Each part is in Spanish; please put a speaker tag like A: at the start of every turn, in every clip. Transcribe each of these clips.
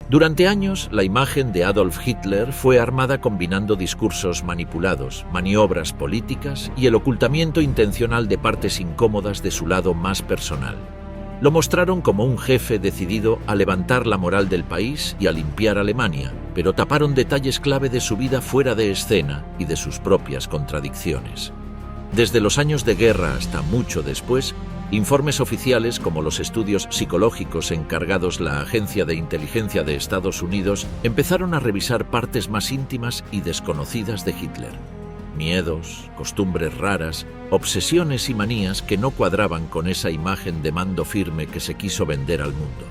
A: Durante años, la imagen de Adolf Hitler fue armada combinando discursos manipulados, maniobras políticas y el ocultamiento intencional de partes incómodas de su lado más personal. Lo mostraron como un jefe decidido a levantar la moral del país y a limpiar Alemania, pero taparon detalles clave de su vida fuera de escena y de sus propias contradicciones. Desde los años de guerra hasta mucho después, informes oficiales como los estudios psicológicos encargados la Agencia de Inteligencia de Estados Unidos empezaron a revisar partes más íntimas y desconocidas de Hitler. Miedos, costumbres raras, obsesiones y manías que no cuadraban con esa imagen de mando firme que se quiso vender al mundo.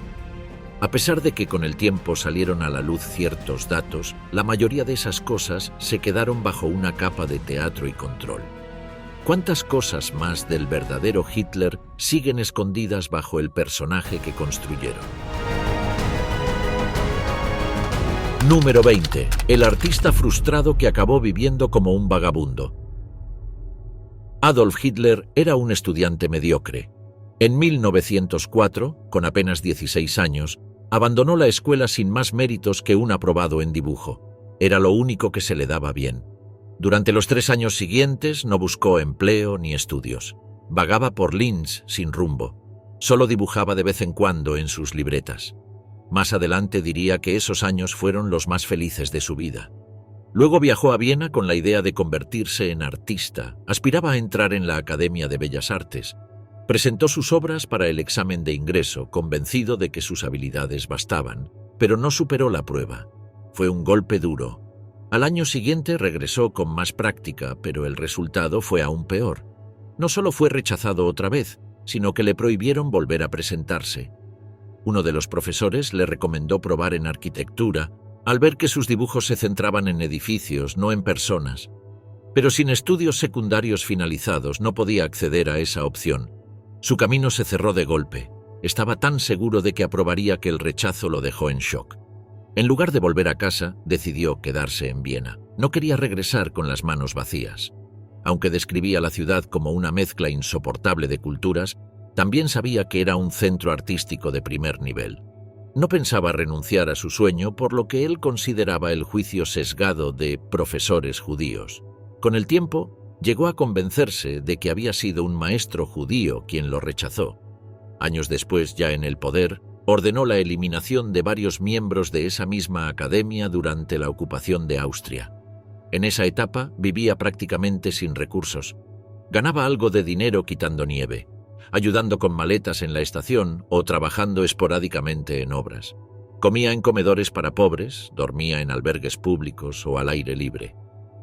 A: A pesar de que con el tiempo salieron a la luz ciertos datos, la mayoría de esas cosas se quedaron bajo una capa de teatro y control. ¿Cuántas cosas más del verdadero Hitler siguen escondidas bajo el personaje que construyeron? Número 20. El artista frustrado que acabó viviendo como un vagabundo. Adolf Hitler era un estudiante mediocre. En 1904, con apenas 16 años, abandonó la escuela sin más méritos que un aprobado en dibujo. Era lo único que se le daba bien. Durante los 3 años siguientes no buscó empleo ni estudios. Vagaba por Linz sin rumbo. Solo dibujaba de vez en cuando en sus libretas. Más adelante diría que esos años fueron los más felices de su vida. Luego viajó a Viena con la idea de convertirse en artista. Aspiraba a entrar en la Academia de Bellas Artes. Presentó sus obras para el examen de ingreso, convencido de que sus habilidades bastaban, pero no superó la prueba. Fue un golpe duro. Al año siguiente regresó con más práctica, pero el resultado fue aún peor. No solo fue rechazado otra vez, sino que le prohibieron volver a presentarse. Uno de los profesores le recomendó probar en arquitectura, al ver que sus dibujos se centraban en edificios, no en personas. Pero sin estudios secundarios finalizados no podía acceder a esa opción. Su camino se cerró de golpe. Estaba tan seguro de que aprobaría que el rechazo lo dejó en shock. En lugar de volver a casa, decidió quedarse en Viena. No quería regresar con las manos vacías. Aunque describía la ciudad como una mezcla insoportable de culturas, también sabía que era un centro artístico de primer nivel. No pensaba renunciar a su sueño por lo que él consideraba el juicio sesgado de profesores judíos. Con el tiempo, llegó a convencerse de que había sido un maestro judío quien lo rechazó. Años después, ya en el poder, ordenó la eliminación de varios miembros de esa misma academia durante la ocupación de Austria. En esa etapa vivía prácticamente sin recursos. Ganaba algo de dinero quitando nieve, ayudando con maletas en la estación o trabajando esporádicamente en obras. Comía en comedores para pobres, dormía en albergues públicos o al aire libre.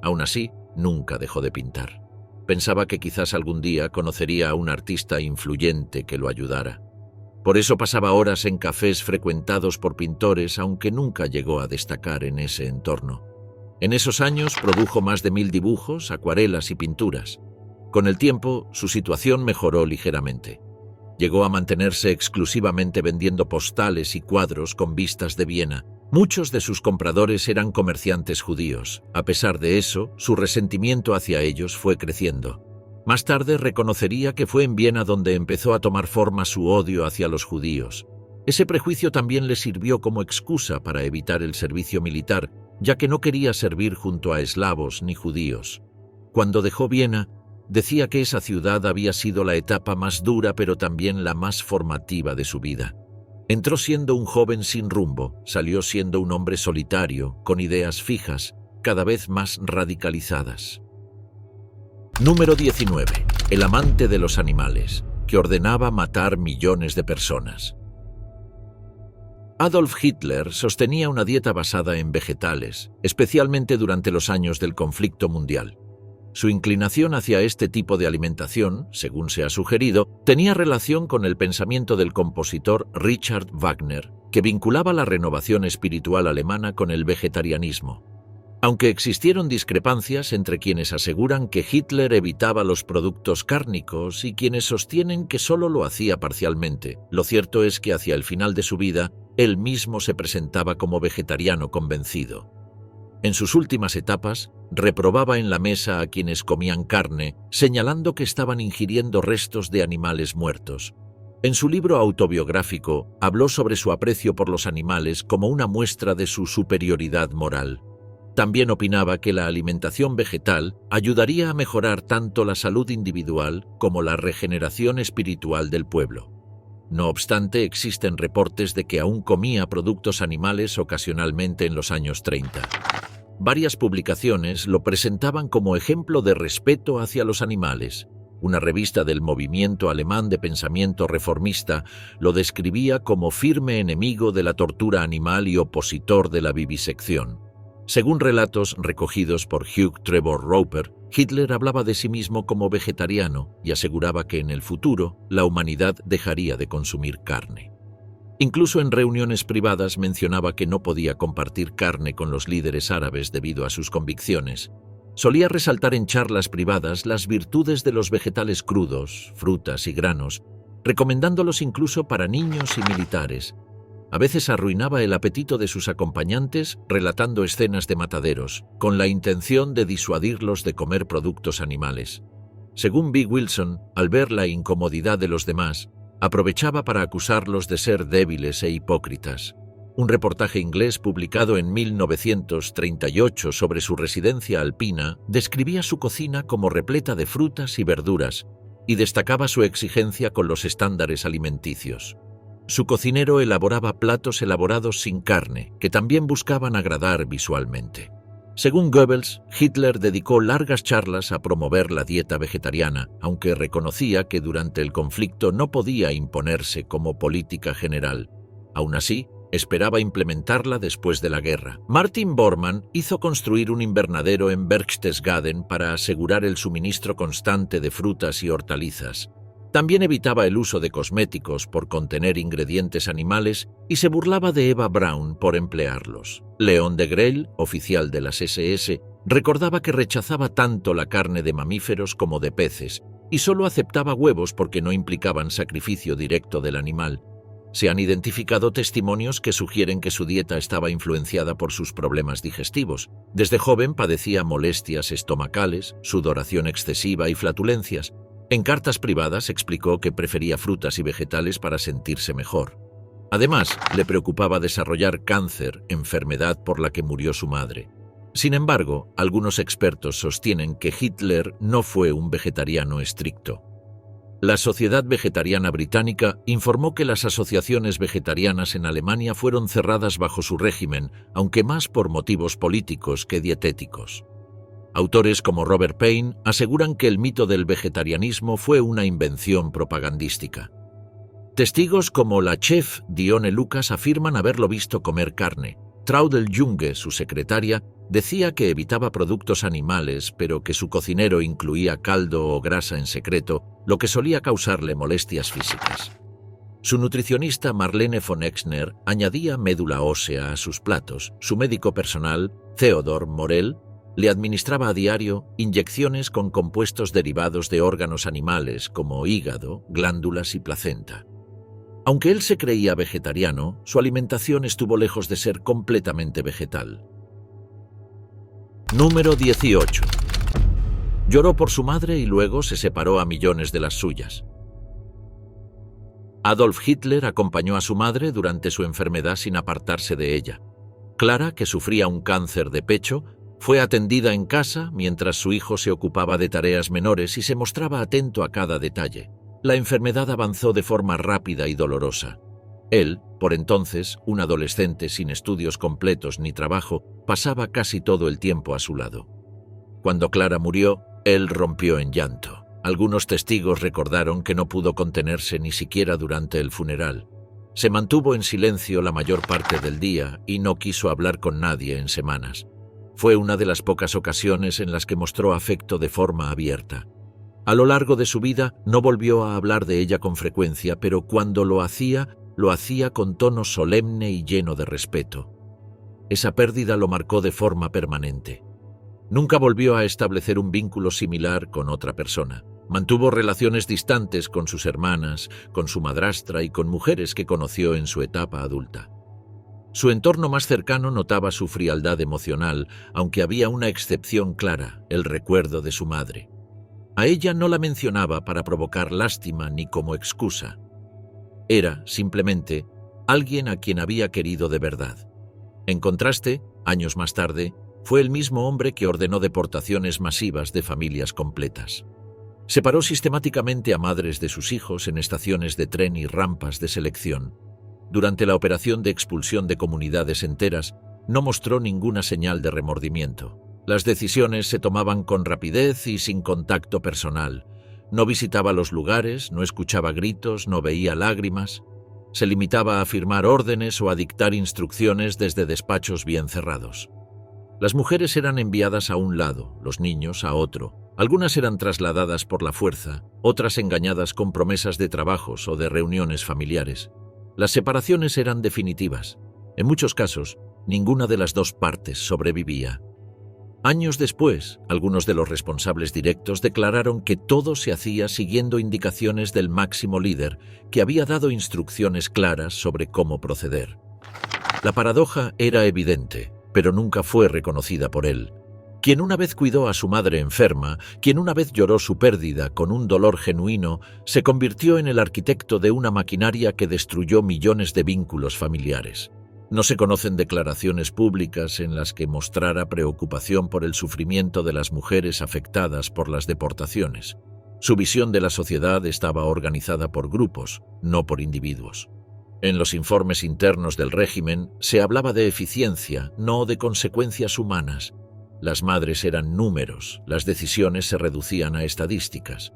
A: Aún así, nunca dejó de pintar. Pensaba que quizás algún día conocería a un artista influyente que lo ayudara. Por eso pasaba horas en cafés frecuentados por pintores, aunque nunca llegó a destacar en ese entorno. En esos años produjo más de 1000 dibujos, acuarelas y pinturas. Con el tiempo, su situación mejoró ligeramente. Llegó a mantenerse exclusivamente vendiendo postales y cuadros con vistas de Viena. Muchos de sus compradores eran comerciantes judíos. A pesar de eso, su resentimiento hacia ellos fue creciendo. Más tarde reconocería que fue en Viena donde empezó a tomar forma su odio hacia los judíos. Ese prejuicio también le sirvió como excusa para evitar el servicio militar, ya que no quería servir junto a eslavos ni judíos. Cuando dejó Viena, decía que esa ciudad había sido la etapa más dura pero también la más formativa de su vida. Entró siendo un joven sin rumbo, salió siendo un hombre solitario, con ideas fijas, cada vez más radicalizadas. Número 19. El amante de los animales, que ordenaba matar millones de personas. Adolf Hitler sostenía una dieta basada en vegetales, especialmente durante los años del conflicto mundial. Su inclinación hacia este tipo de alimentación, según se ha sugerido, tenía relación con el pensamiento del compositor Richard Wagner, que vinculaba la renovación espiritual alemana con el vegetarianismo. Aunque existieron discrepancias entre quienes aseguran que Hitler evitaba los productos cárnicos y quienes sostienen que solo lo hacía parcialmente, lo cierto es que hacia el final de su vida, él mismo se presentaba como vegetariano convencido. En sus últimas etapas, reprobaba en la mesa a quienes comían carne, señalando que estaban ingiriendo restos de animales muertos. En su libro autobiográfico, habló sobre su aprecio por los animales como una muestra de su superioridad moral. También opinaba que la alimentación vegetal ayudaría a mejorar tanto la salud individual como la regeneración espiritual del pueblo. No obstante, existen reportes de que aún comía productos animales ocasionalmente en los años 30. Varias publicaciones lo presentaban como ejemplo de respeto hacia los animales. Una revista del movimiento alemán de pensamiento reformista lo describía como firme enemigo de la tortura animal y opositor de la vivisección. Según relatos recogidos por Hugh Trevor Roper, Hitler hablaba de sí mismo como vegetariano y aseguraba que en el futuro la humanidad dejaría de consumir carne. Incluso en reuniones privadas mencionaba que no podía compartir carne con los líderes árabes debido a sus convicciones. Solía resaltar en charlas privadas las virtudes de los vegetales crudos, frutas y granos, recomendándolos incluso para niños y militares. A veces arruinaba el apetito de sus acompañantes relatando escenas de mataderos, con la intención de disuadirlos de comer productos animales. Según B. Wilson, al ver la incomodidad de los demás, aprovechaba para acusarlos de ser débiles e hipócritas. Un reportaje inglés publicado en 1938 sobre su residencia alpina describía su cocina como repleta de frutas y verduras y destacaba su exigencia con los estándares alimenticios. Su cocinero elaboraba platos elaborados sin carne, que también buscaban agradar visualmente. Según Goebbels, Hitler dedicó largas charlas a promover la dieta vegetariana, aunque reconocía que durante el conflicto no podía imponerse como política general. Aún así, esperaba implementarla después de la guerra. Martin Bormann hizo construir un invernadero en Berchtesgaden para asegurar el suministro constante de frutas y hortalizas. También evitaba el uso de cosméticos por contener ingredientes animales y se burlaba de Eva Braun por emplearlos. Leon Degrelle, oficial de las SS, recordaba que rechazaba tanto la carne de mamíferos como de peces y solo aceptaba huevos porque no implicaban sacrificio directo del animal. Se han identificado testimonios que sugieren que su dieta estaba influenciada por sus problemas digestivos. Desde joven padecía molestias estomacales, sudoración excesiva y flatulencias. En cartas privadas explicó que prefería frutas y vegetales para sentirse mejor. Además, le preocupaba desarrollar cáncer, enfermedad por la que murió su madre. Sin embargo, algunos expertos sostienen que Hitler no fue un vegetariano estricto. La Sociedad Vegetariana Británica informó que las asociaciones vegetarianas en Alemania fueron cerradas bajo su régimen, aunque más por motivos políticos que dietéticos. Autores como Robert Payne aseguran que el mito del vegetarianismo fue una invención propagandística. Testigos como la chef Dione Lucas afirman haberlo visto comer carne. Traudl Junge, su secretaria, decía que evitaba productos animales, pero que su cocinero incluía caldo o grasa en secreto, lo que solía causarle molestias físicas. Su nutricionista Marlene von Exner añadía médula ósea a sus platos. Su médico personal, Theodor Morell, le administraba a diario inyecciones con compuestos derivados de órganos animales como hígado, glándulas y placenta. Aunque él se creía vegetariano, su alimentación estuvo lejos de ser completamente vegetal. Número 18. Lloró por su madre y luego se separó a millones de las suyas. Adolf Hitler acompañó a su madre durante su enfermedad sin apartarse de ella. Clara, que sufría un cáncer de pecho, fue atendida en casa mientras su hijo se ocupaba de tareas menores y se mostraba atento a cada detalle. La enfermedad avanzó de forma rápida y dolorosa. Él, por entonces, un adolescente sin estudios completos ni trabajo, pasaba casi todo el tiempo a su lado. Cuando Clara murió, él rompió en llanto. Algunos testigos recordaron que no pudo contenerse ni siquiera durante el funeral. Se mantuvo en silencio la mayor parte del día y no quiso hablar con nadie en semanas. Fue una de las pocas ocasiones en las que mostró afecto de forma abierta. A lo largo de su vida no volvió a hablar de ella con frecuencia, pero cuando lo hacía con tono solemne y lleno de respeto. Esa pérdida lo marcó de forma permanente. Nunca volvió a establecer un vínculo similar con otra persona. Mantuvo relaciones distantes con sus hermanas, con su madrastra y con mujeres que conoció en su etapa adulta. Su entorno más cercano notaba su frialdad emocional, aunque había una excepción clara, el recuerdo de su madre. A ella no la mencionaba para provocar lástima ni como excusa. Era, simplemente, alguien a quien había querido de verdad. En contraste, años más tarde, fue el mismo hombre que ordenó deportaciones masivas de familias completas. Separó sistemáticamente a madres de sus hijos en estaciones de tren y rampas de selección. Durante la operación de expulsión de comunidades enteras, no mostró ninguna señal de remordimiento. Las decisiones se tomaban con rapidez y sin contacto personal. No visitaba los lugares, no escuchaba gritos, no veía lágrimas. Se limitaba a firmar órdenes o a dictar instrucciones desde despachos bien cerrados. Las mujeres eran enviadas a un lado, los niños a otro. Algunas eran trasladadas por la fuerza, otras engañadas con promesas de trabajos o de reuniones familiares. Las separaciones eran definitivas. En muchos casos, ninguna de las dos partes sobrevivía. Años después, algunos de los responsables directos declararon que todo se hacía siguiendo indicaciones del máximo líder, que había dado instrucciones claras sobre cómo proceder. La paradoja era evidente, pero nunca fue reconocida por él. Quien una vez cuidó a su madre enferma, quien una vez lloró su pérdida con un dolor genuino, se convirtió en el arquitecto de una maquinaria que destruyó millones de vínculos familiares. No se conocen declaraciones públicas en las que mostrara preocupación por el sufrimiento de las mujeres afectadas por las deportaciones. Su visión de la sociedad estaba organizada por grupos, no por individuos. En los informes internos del régimen se hablaba de eficiencia, no de consecuencias humanas. Las madres eran números, las decisiones se reducían a estadísticas.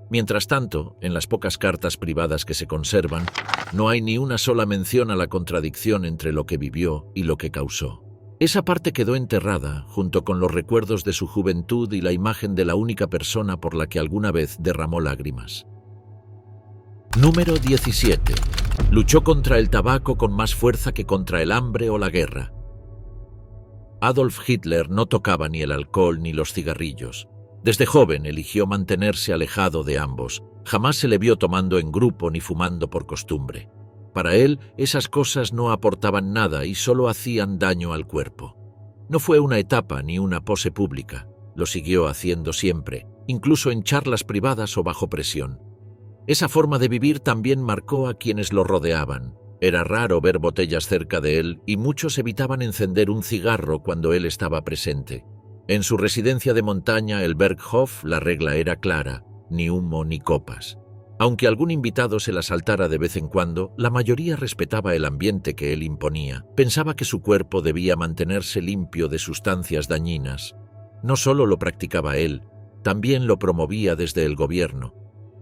A: Mientras tanto, en las pocas cartas privadas que se conservan, no hay ni una sola mención a la contradicción entre lo que vivió y lo que causó. Esa parte quedó enterrada, junto con los recuerdos de su juventud y la imagen de la única persona por la que alguna vez derramó lágrimas. Número 17. Luchó contra el tabaco con más fuerza que contra el hambre o la guerra. Adolf Hitler no tocaba ni el alcohol ni los cigarrillos. Desde joven eligió mantenerse alejado de ambos. Jamás se le vio tomando en grupo ni fumando por costumbre. Para él, esas cosas no aportaban nada y solo hacían daño al cuerpo. No fue una etapa ni una pose pública. Lo siguió haciendo siempre, incluso en charlas privadas o bajo presión. Esa forma de vivir también marcó a quienes lo rodeaban. Era raro ver botellas cerca de él y muchos evitaban encender un cigarro cuando él estaba presente. En su residencia de montaña, el Berghof, la regla era clara: ni humo ni copas. Aunque algún invitado se la saltara de vez en cuando, la mayoría respetaba el ambiente que él imponía. Pensaba que su cuerpo debía mantenerse limpio de sustancias dañinas. No solo lo practicaba él, también lo promovía desde el gobierno.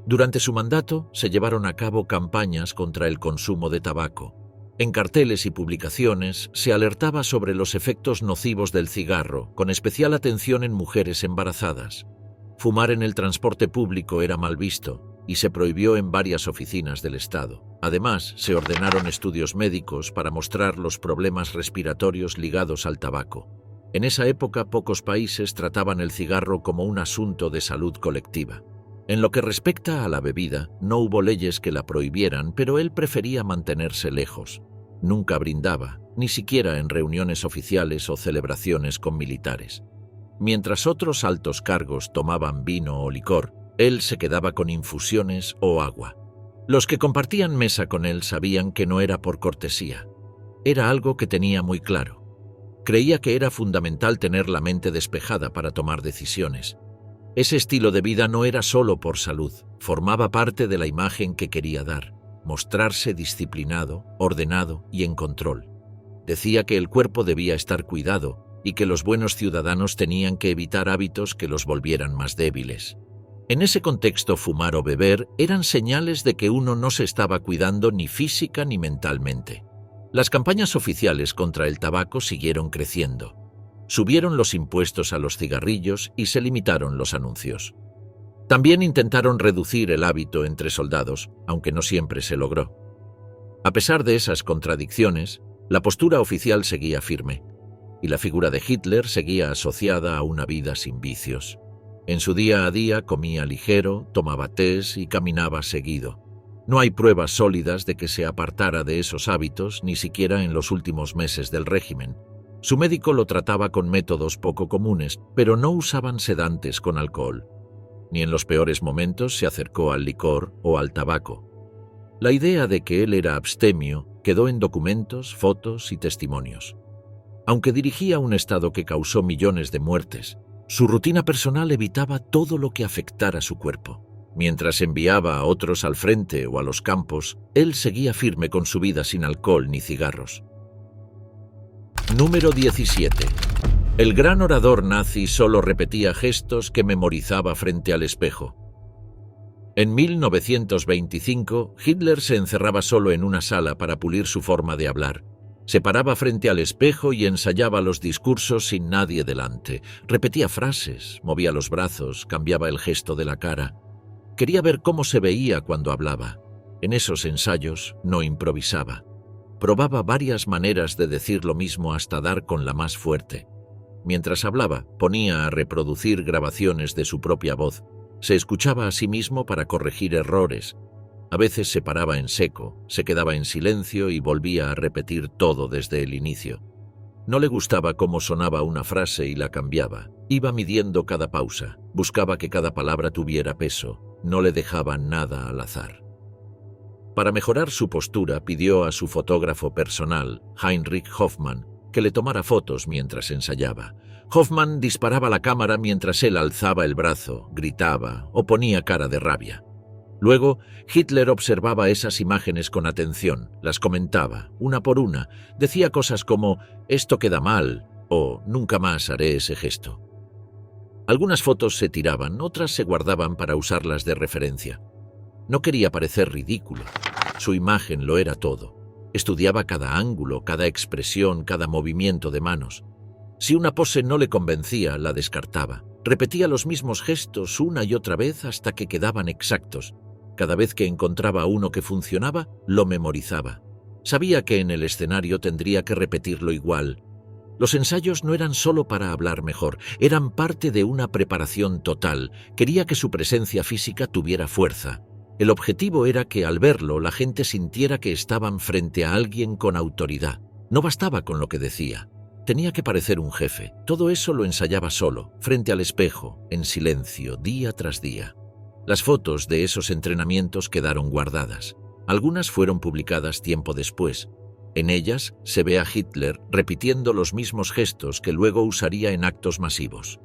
A: Durante su mandato se llevaron a cabo campañas contra el consumo de tabaco. En carteles y publicaciones se alertaba sobre los efectos nocivos del cigarro, con especial atención en mujeres embarazadas. Fumar en el transporte público era mal visto y se prohibió en varias oficinas del Estado. Además, se ordenaron estudios médicos para mostrar los problemas respiratorios ligados al tabaco. En esa época, pocos países trataban el cigarro como un asunto de salud colectiva. En lo que respecta a la bebida, no hubo leyes que la prohibieran, pero él prefería mantenerse lejos. Nunca brindaba, ni siquiera en reuniones oficiales o celebraciones con militares. Mientras otros altos cargos tomaban vino o licor, él se quedaba con infusiones o agua. Los que compartían mesa con él sabían que no era por cortesía. Era algo que tenía muy claro. Creía que era fundamental tener la mente despejada para tomar decisiones. Ese estilo de vida no era solo por salud, formaba parte de la imagen que quería dar, mostrarse disciplinado, ordenado y en control. Decía que el cuerpo debía estar cuidado y que los buenos ciudadanos tenían que evitar hábitos que los volvieran más débiles. En ese contexto, fumar o beber eran señales de que uno no se estaba cuidando ni física ni mentalmente. Las campañas oficiales contra el tabaco siguieron creciendo. Subieron los impuestos a los cigarrillos y se limitaron los anuncios. También intentaron reducir el hábito entre soldados, aunque no siempre se logró. A pesar de esas contradicciones, la postura oficial seguía firme, y la figura de Hitler seguía asociada a una vida sin vicios. En su día a día comía ligero, tomaba tés y caminaba seguido. No hay pruebas sólidas de que se apartara de esos hábitos, ni siquiera en los últimos meses del régimen. Su médico lo trataba con métodos poco comunes, pero no usaban sedantes con alcohol. Ni en los peores momentos se acercó al licor o al tabaco. La idea de que él era abstemio quedó en documentos, fotos y testimonios. Aunque dirigía un estado que causó millones de muertes, su rutina personal evitaba todo lo que afectara su cuerpo. Mientras enviaba a otros al frente o a los campos, él seguía firme con su vida sin alcohol ni cigarros. Número 17. El gran orador nazi solo repetía gestos que memorizaba frente al espejo. En 1925, Hitler se encerraba solo en una sala para pulir su forma de hablar. Se paraba frente al espejo y ensayaba los discursos sin nadie delante. Repetía frases, movía los brazos, cambiaba el gesto de la cara. Quería ver cómo se veía cuando hablaba. En esos ensayos no improvisaba. Probaba varias maneras de decir lo mismo hasta dar con la más fuerte. Mientras hablaba, ponía a reproducir grabaciones de su propia voz. Se escuchaba a sí mismo para corregir errores. A veces se paraba en seco, se quedaba en silencio y volvía a repetir todo desde el inicio. No le gustaba cómo sonaba una frase y la cambiaba. Iba midiendo cada pausa, buscaba que cada palabra tuviera peso, no le dejaba nada al azar. Para mejorar su postura, pidió a su fotógrafo personal, Heinrich Hoffmann, que le tomara fotos mientras ensayaba. Hoffmann disparaba la cámara mientras él alzaba el brazo, gritaba o ponía cara de rabia. Luego, Hitler observaba esas imágenes con atención, las comentaba, una por una, decía cosas como «esto queda mal» o «nunca más haré ese gesto». Algunas fotos se tiraban, otras se guardaban para usarlas de referencia. No quería parecer ridículo. Su imagen lo era todo. Estudiaba cada ángulo, cada expresión, cada movimiento de manos. Si una pose no le convencía, la descartaba. Repetía los mismos gestos una y otra vez hasta que quedaban exactos. Cada vez que encontraba uno que funcionaba, lo memorizaba. Sabía que en el escenario tendría que repetirlo igual. Los ensayos no eran solo para hablar mejor, eran parte de una preparación total. Quería que su presencia física tuviera fuerza. El objetivo era que al verlo la gente sintiera que estaban frente a alguien con autoridad. No bastaba con lo que decía. Tenía que parecer un jefe. Todo eso lo ensayaba solo, frente al espejo, en silencio, día tras día. Las fotos de esos entrenamientos quedaron guardadas. Algunas fueron publicadas tiempo después. En ellas se ve a Hitler repitiendo los mismos gestos que luego usaría en actos masivos.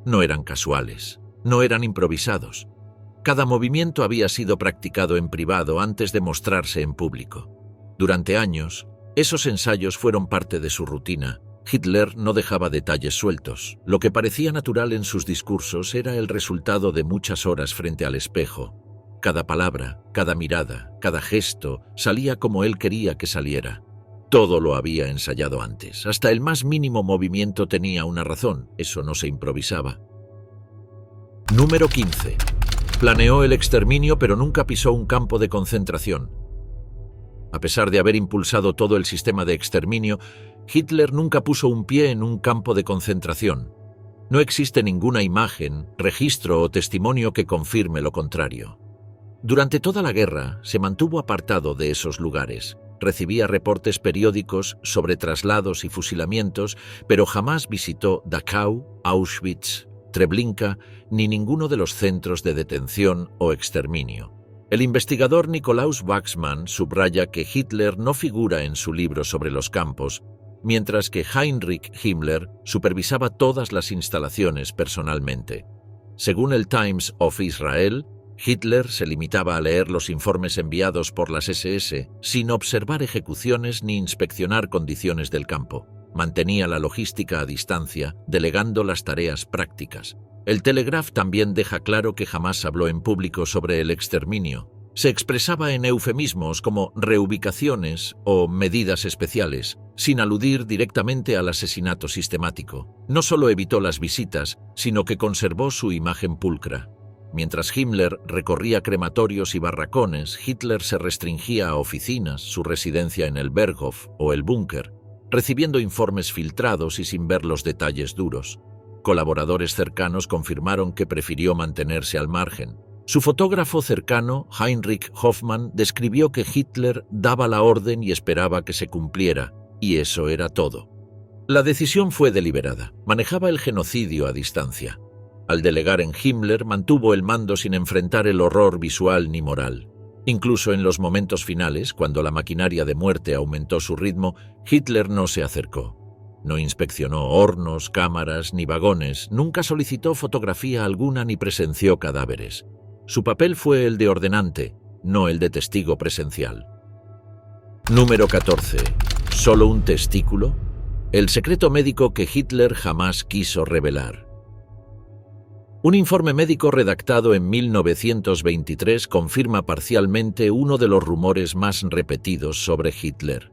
A: No eran casuales, no eran improvisados. Cada movimiento había sido practicado en privado antes de mostrarse en público. Durante años, esos ensayos fueron parte de su rutina. Hitler no dejaba detalles sueltos. Lo que parecía natural en sus discursos era el resultado de muchas horas frente al espejo. Cada palabra, cada mirada, cada gesto salía como él quería que saliera. Todo lo había ensayado antes. Hasta el más mínimo movimiento tenía una razón. Eso no se improvisaba. Número 15. Planeó el exterminio, pero nunca pisó un campo de concentración. A pesar de haber impulsado todo el sistema de exterminio, Hitler nunca puso un pie en un campo de concentración. No existe ninguna imagen, registro o testimonio que confirme lo contrario. Durante toda la guerra se mantuvo apartado de esos lugares. Recibía reportes periódicos sobre traslados y fusilamientos, pero jamás visitó Dachau, Auschwitz, Treblinka, ni ninguno de los centros de detención o exterminio. El investigador Nikolaus Wachsmann subraya que Hitler no figura en su libro sobre los campos, mientras que Heinrich Himmler supervisaba todas las instalaciones personalmente. Según el Times of Israel, Hitler se limitaba a leer los informes enviados por las SS sin observar ejecuciones ni inspeccionar condiciones del campo. Mantenía la logística a distancia, delegando las tareas prácticas. El Telegraph también deja claro que jamás habló en público sobre el exterminio. Se expresaba en eufemismos como reubicaciones o medidas especiales, sin aludir directamente al asesinato sistemático. No solo evitó las visitas, sino que conservó su imagen pulcra. Mientras Himmler recorría crematorios y barracones, Hitler se restringía a oficinas, su residencia en el Berghof o el búnker, recibiendo informes filtrados y sin ver los detalles duros. Colaboradores cercanos confirmaron que prefirió mantenerse al margen. Su fotógrafo cercano, Heinrich Hoffmann, describió que Hitler daba la orden y esperaba que se cumpliera, y eso era todo. La decisión fue deliberada. Manejaba el genocidio a distancia. Al delegar en Himmler, mantuvo el mando sin enfrentar el horror visual ni moral. Incluso en los momentos finales, cuando la maquinaria de muerte aumentó su ritmo, Hitler no se acercó. No inspeccionó hornos, cámaras ni vagones, nunca solicitó fotografía alguna ni presenció cadáveres. Su papel fue el de ordenante, no el de testigo presencial. Número 14. ¿Solo un testículo? El secreto médico que Hitler jamás quiso revelar. Un informe médico redactado en 1923 confirma parcialmente uno de los rumores más repetidos sobre Hitler.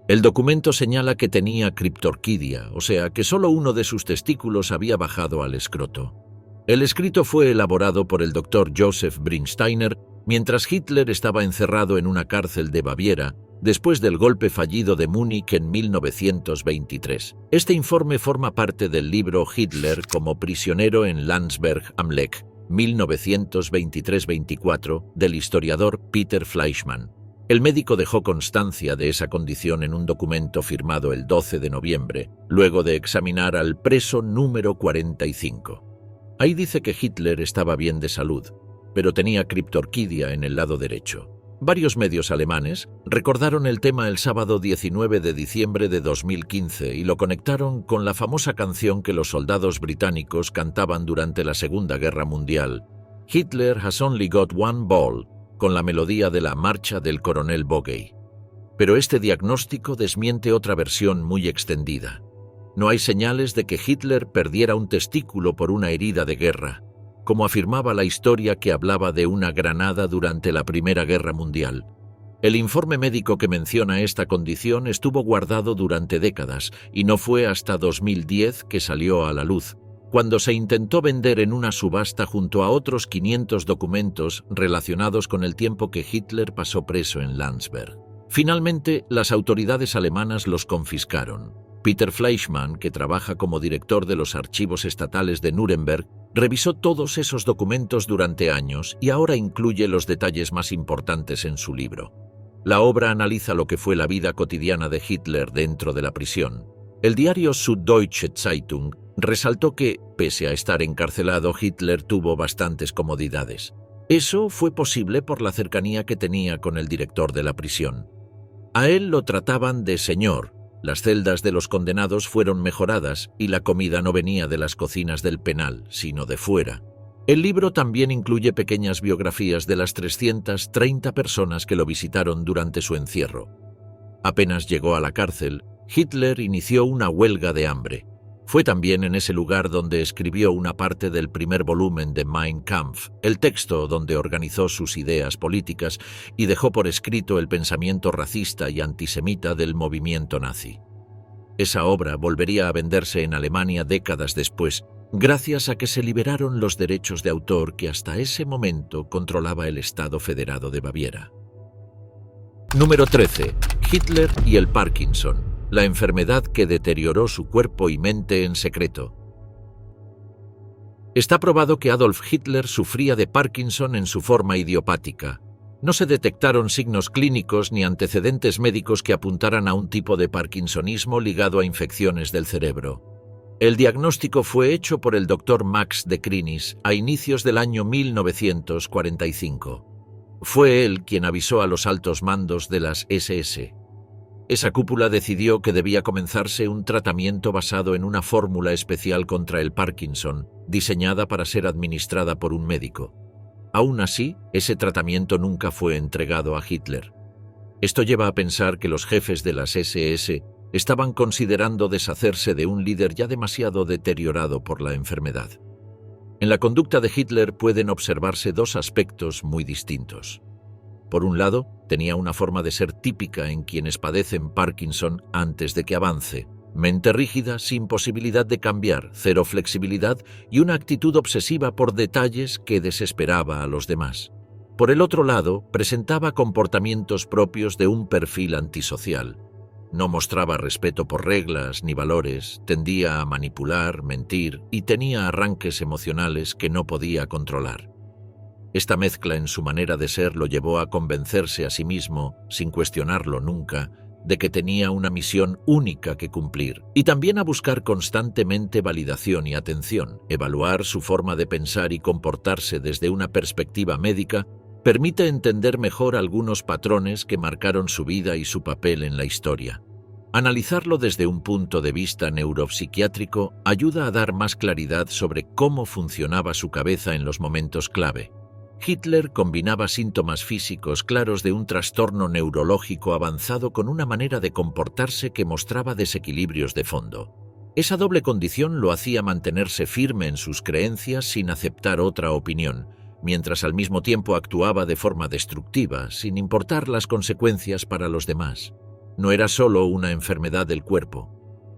A: El documento señala que tenía criptorquidia, o sea, que solo uno de sus testículos había bajado al escroto. El escrito fue elaborado por el doctor Joseph Brinsteiner mientras Hitler estaba encerrado en una cárcel de Baviera después del golpe fallido de Múnich en 1923. Este informe forma parte del libro Hitler como prisionero en Landsberg am Lech, 1923-24, del historiador Peter Fleischmann. El médico dejó constancia de esa condición en un documento firmado el 12 de noviembre, luego de examinar al preso número 45. Ahí dice que Hitler estaba bien de salud, pero tenía criptorquidia en el lado derecho. Varios medios alemanes recordaron el tema el sábado 19 de diciembre de 2015 y lo conectaron con la famosa canción que los soldados británicos cantaban durante la Segunda Guerra Mundial, Hitler has only got one ball, con la melodía de la marcha del coronel Bogey. Pero este diagnóstico desmiente otra versión muy extendida. No hay señales de que Hitler perdiera un testículo por una herida de guerra, como afirmaba la historia que hablaba de una granada durante la Primera Guerra Mundial. El informe médico que menciona esta condición estuvo guardado durante décadas y no fue hasta 2010 que salió a la luz, cuando se intentó vender en una subasta junto a otros 500 documentos relacionados con el tiempo que Hitler pasó preso en Landsberg. Finalmente, las autoridades alemanas los confiscaron. Peter Fleischmann, que trabaja como director de los archivos estatales de Nuremberg, revisó todos esos documentos durante años y ahora incluye los detalles más importantes en su libro. La obra analiza lo que fue la vida cotidiana de Hitler dentro de la prisión. El diario Süddeutsche Zeitung resaltó que, pese a estar encarcelado, Hitler tuvo bastantes comodidades. Eso fue posible por la cercanía que tenía con el director de la prisión. A él lo trataban de señor, las celdas de los condenados fueron mejoradas y la comida no venía de las cocinas del penal, sino de fuera. El libro también incluye pequeñas biografías de las 330 personas que lo visitaron durante su encierro. Apenas llegó a la cárcel, Hitler inició una huelga de hambre. Fue también en ese lugar donde escribió una parte del primer volumen de Mein Kampf, el texto donde organizó sus ideas políticas y dejó por escrito el pensamiento racista y antisemita del movimiento nazi. Esa obra volvería a venderse en Alemania décadas después, gracias a que se liberaron los derechos de autor que hasta ese momento controlaba el Estado Federado de Baviera. Número 13. Hitler y el Parkinson. La enfermedad que deterioró su cuerpo y mente en secreto. Está probado que Adolf Hitler sufría de Parkinson en su forma idiopática. No se detectaron signos clínicos ni antecedentes médicos que apuntaran a un tipo de parkinsonismo ligado a infecciones del cerebro. El diagnóstico fue hecho por el Dr. Max de Krinis a inicios del año 1945. Fue él quien avisó a los altos mandos de las SS. Esa cúpula decidió que debía comenzarse un tratamiento basado en una fórmula especial contra el Parkinson, diseñada para ser administrada por un médico. Aún así, ese tratamiento nunca fue entregado a Hitler. Esto lleva a pensar que los jefes de las SS estaban considerando deshacerse de un líder ya demasiado deteriorado por la enfermedad. En la conducta de Hitler pueden observarse dos aspectos muy distintos. Por un lado, tenía una forma de ser típica en quienes padecen Parkinson antes de que avance, mente rígida sin posibilidad de cambiar, cero flexibilidad y una actitud obsesiva por detalles que desesperaba a los demás. Por el otro lado, presentaba comportamientos propios de un perfil antisocial. No mostraba respeto por reglas ni valores, tendía a manipular, mentir y tenía arranques emocionales que no podía controlar. Esta mezcla en su manera de ser lo llevó a convencerse a sí mismo, sin cuestionarlo nunca, de que tenía una misión única que cumplir, y también a buscar constantemente validación y atención, evaluar su forma de pensar y comportarse desde una perspectiva médica, permite entender mejor algunos patrones que marcaron su vida y su papel en la historia. Analizarlo desde un punto de vista neuropsiquiátrico ayuda a dar más claridad sobre cómo funcionaba su cabeza en los momentos clave. Hitler combinaba síntomas físicos claros de un trastorno neurológico avanzado con una manera de comportarse que mostraba desequilibrios de fondo. Esa doble condición lo hacía mantenerse firme en sus creencias sin aceptar otra opinión, mientras al mismo tiempo actuaba de forma destructiva, sin importar las consecuencias para los demás. No era solo una enfermedad del cuerpo.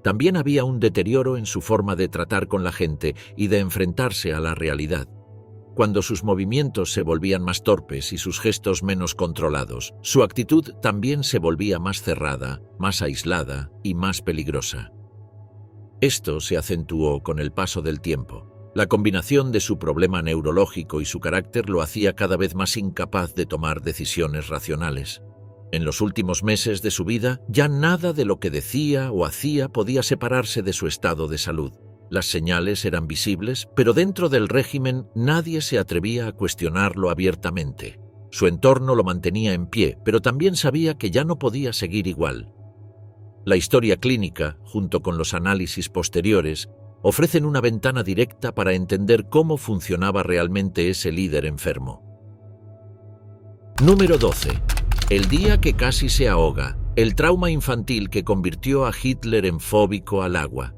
A: También había un deterioro en su forma de tratar con la gente y de enfrentarse a la realidad. Cuando sus movimientos se volvían más torpes y sus gestos menos controlados, su actitud también se volvía más cerrada, más aislada y más peligrosa. Esto se acentuó con el paso del tiempo. La combinación de su problema neurológico y su carácter lo hacía cada vez más incapaz de tomar decisiones racionales. En los últimos meses de su vida, ya nada de lo que decía o hacía podía separarse de su estado de salud. Las señales eran visibles, pero dentro del régimen nadie se atrevía a cuestionarlo abiertamente. Su entorno lo mantenía en pie, pero también sabía que ya no podía seguir igual. La historia clínica, junto con los análisis posteriores, ofrecen una ventana directa para entender cómo funcionaba realmente ese líder enfermo. Número 12. El día que casi se ahoga. El trauma infantil que convirtió a Hitler en fóbico al agua.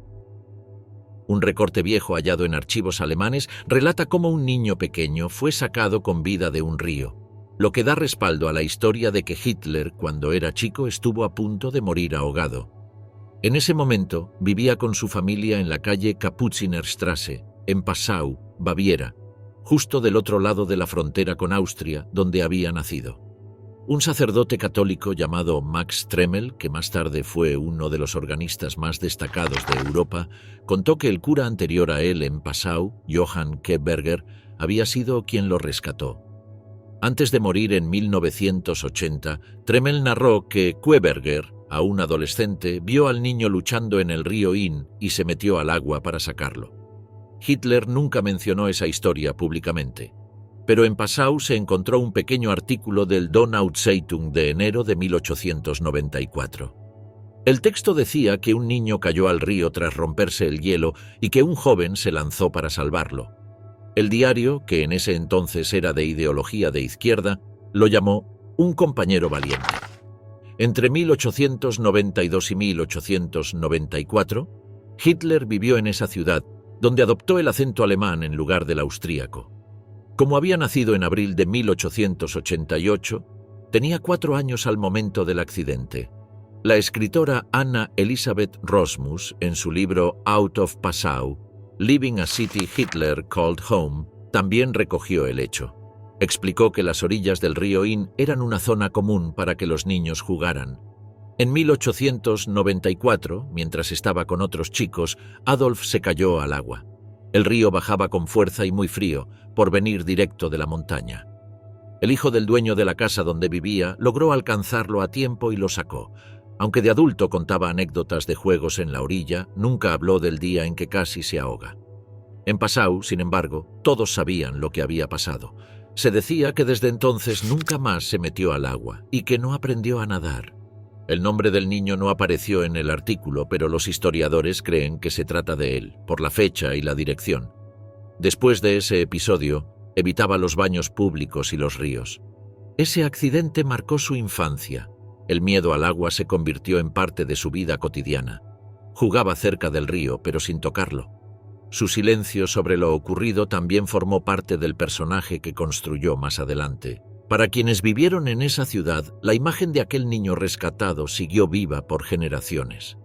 A: Un recorte viejo hallado en archivos alemanes relata cómo un niño pequeño fue sacado con vida de un río, lo que da respaldo a la historia de que Hitler, cuando era chico, estuvo a punto de morir ahogado. En ese momento, vivía con su familia en la calle Kapuzinerstraße, en Passau, Baviera, justo del otro lado de la frontera con Austria, donde había nacido. Un sacerdote católico llamado Max Tremel, que más tarde fue uno de los organistas más destacados de Europa, contó que el cura anterior a él en Passau, Johann Keberger, había sido quien lo rescató. Antes de morir en 1980, Tremel narró que Keberger, aún adolescente, vio al niño luchando en el río Inn y se metió al agua para sacarlo. Hitler nunca mencionó esa historia públicamente, pero en Passau se encontró un pequeño artículo del Donau-Zeitung de enero de 1894. El texto decía que un niño cayó al río tras romperse el hielo y que un joven se lanzó para salvarlo. El diario, que en ese entonces era de ideología de izquierda, lo llamó un compañero valiente. Entre 1892 y 1894, Hitler vivió en esa ciudad, donde adoptó el acento alemán en lugar del austríaco. Como había nacido en abril de 1888, tenía 4 años al momento del accidente. La escritora Anna Elisabeth Rosmus, en su libro Out of Passau, Living a City Hitler Called Home, también recogió el hecho. Explicó que las orillas del río Inn eran una zona común para que los niños jugaran. En 1894, mientras estaba con otros chicos, Adolf se cayó al agua. El río bajaba con fuerza y muy frío, por venir directo de la montaña. El hijo del dueño de la casa donde vivía logró alcanzarlo a tiempo y lo sacó. Aunque de adulto contaba anécdotas de juegos en la orilla, nunca habló del día en que casi se ahoga. En Passau, sin embargo, todos sabían lo que había pasado. Se decía que desde entonces nunca más se metió al agua y que no aprendió a nadar. El nombre del niño no apareció en el artículo, pero los historiadores creen que se trata de él, por la fecha y la dirección. Después de ese episodio, evitaba los baños públicos y los ríos. Ese accidente marcó su infancia. El miedo al agua se convirtió en parte de su vida cotidiana. Jugaba cerca del río, pero sin tocarlo. Su silencio sobre lo ocurrido también formó parte del personaje que construyó más adelante. Para quienes vivieron en esa ciudad, la imagen de aquel niño rescatado siguió viva por generaciones.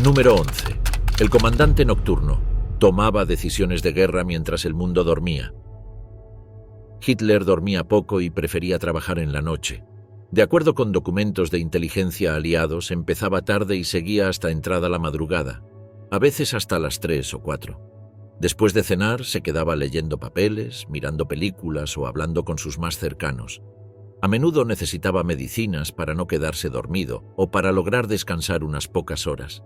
A: Número 11. El comandante nocturno. Tomaba decisiones de guerra mientras el mundo dormía. Hitler dormía poco y prefería trabajar en la noche. De acuerdo con documentos de inteligencia aliados, empezaba tarde y seguía hasta entrada la madrugada, a veces hasta las 3 o 4. Después de cenar, se quedaba leyendo papeles, mirando películas o hablando con sus más cercanos. A menudo necesitaba medicinas para no quedarse dormido o para lograr descansar unas pocas horas.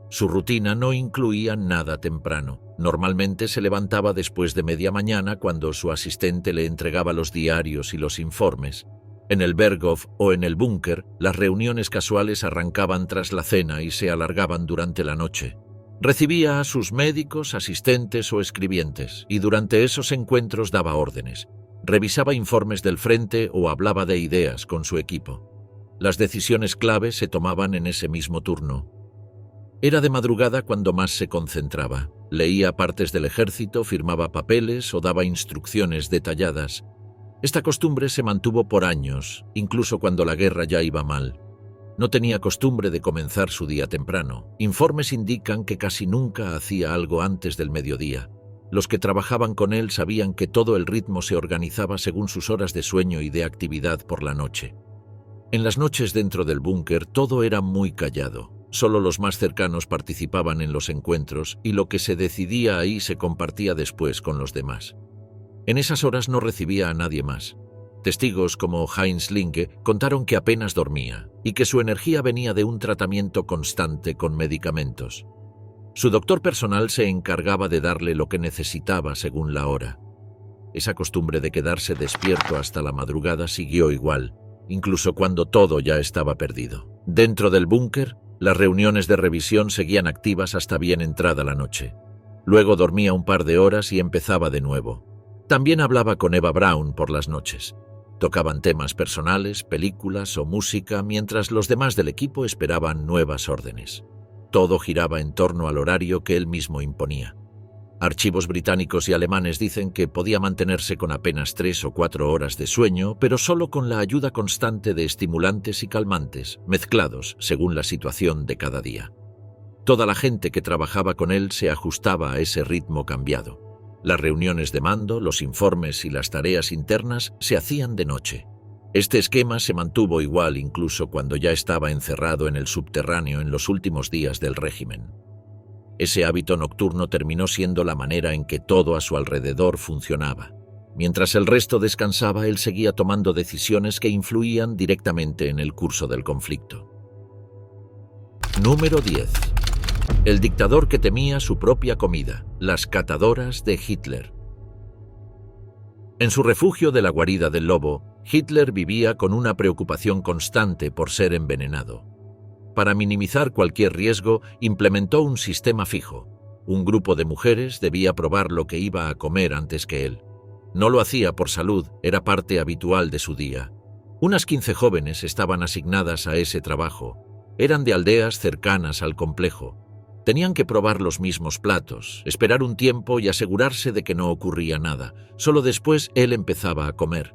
A: Su rutina no incluía nada temprano. Normalmente se levantaba después de media mañana cuando su asistente le entregaba los diarios y los informes. En el Berghof o en el búnker, las reuniones casuales arrancaban tras la cena y se alargaban durante la noche. Recibía a sus médicos, asistentes o escribientes, y durante esos encuentros daba órdenes. Revisaba informes del frente o hablaba de ideas con su equipo. Las decisiones clave se tomaban en ese mismo turno. Era de madrugada cuando más se concentraba. Leía partes del ejército, firmaba papeles o daba instrucciones detalladas. Esta costumbre se mantuvo por años, incluso cuando la guerra ya iba mal. No tenía costumbre de comenzar su día temprano. Informes indican que casi nunca hacía algo antes del mediodía. Los que trabajaban con él sabían que todo el ritmo se organizaba según sus horas de sueño y de actividad por la noche. En las noches dentro del búnker todo era muy callado. Solo los más cercanos participaban en los encuentros y lo que se decidía ahí se compartía después con los demás. En esas horas no recibía a nadie más. Testigos como Heinz Linke contaron que apenas dormía y que su energía venía de un tratamiento constante con medicamentos. Su doctor personal se encargaba de darle lo que necesitaba según la hora. Esa costumbre de quedarse despierto hasta la madrugada siguió igual, incluso cuando todo ya estaba perdido. Dentro del búnker, las reuniones de revisión seguían activas hasta bien entrada la noche. Luego dormía un par de horas y empezaba de nuevo. También hablaba con Eva Braun por las noches. Tocaban temas personales, películas o música, mientras los demás del equipo esperaban nuevas órdenes. Todo giraba en torno al horario que él mismo imponía. Archivos británicos y alemanes dicen que podía mantenerse con apenas 3 o 4 horas de sueño, pero solo con la ayuda constante de estimulantes y calmantes, mezclados según la situación de cada día. Toda la gente que trabajaba con él se ajustaba a ese ritmo cambiado. Las reuniones de mando, los informes y las tareas internas se hacían de noche. Este esquema se mantuvo igual incluso cuando ya estaba encerrado en el subterráneo en los últimos días del régimen. Ese hábito nocturno terminó siendo la manera en que todo a su alrededor funcionaba. Mientras el resto descansaba, él seguía tomando decisiones que influían directamente en el curso del conflicto. Número 10. El dictador que temía su propia comida, las catadoras de Hitler. En su refugio de la guarida del lobo, Hitler vivía con una preocupación constante por ser envenenado. Para minimizar cualquier riesgo, implementó un sistema fijo. Un grupo de mujeres debía probar lo que iba a comer antes que él. No lo hacía por salud, era parte habitual de su día. Unas 15 jóvenes estaban asignadas a ese trabajo. Eran de aldeas cercanas al complejo. Tenían que probar los mismos platos, esperar un tiempo y asegurarse de que no ocurría nada. Solo después él empezaba a comer.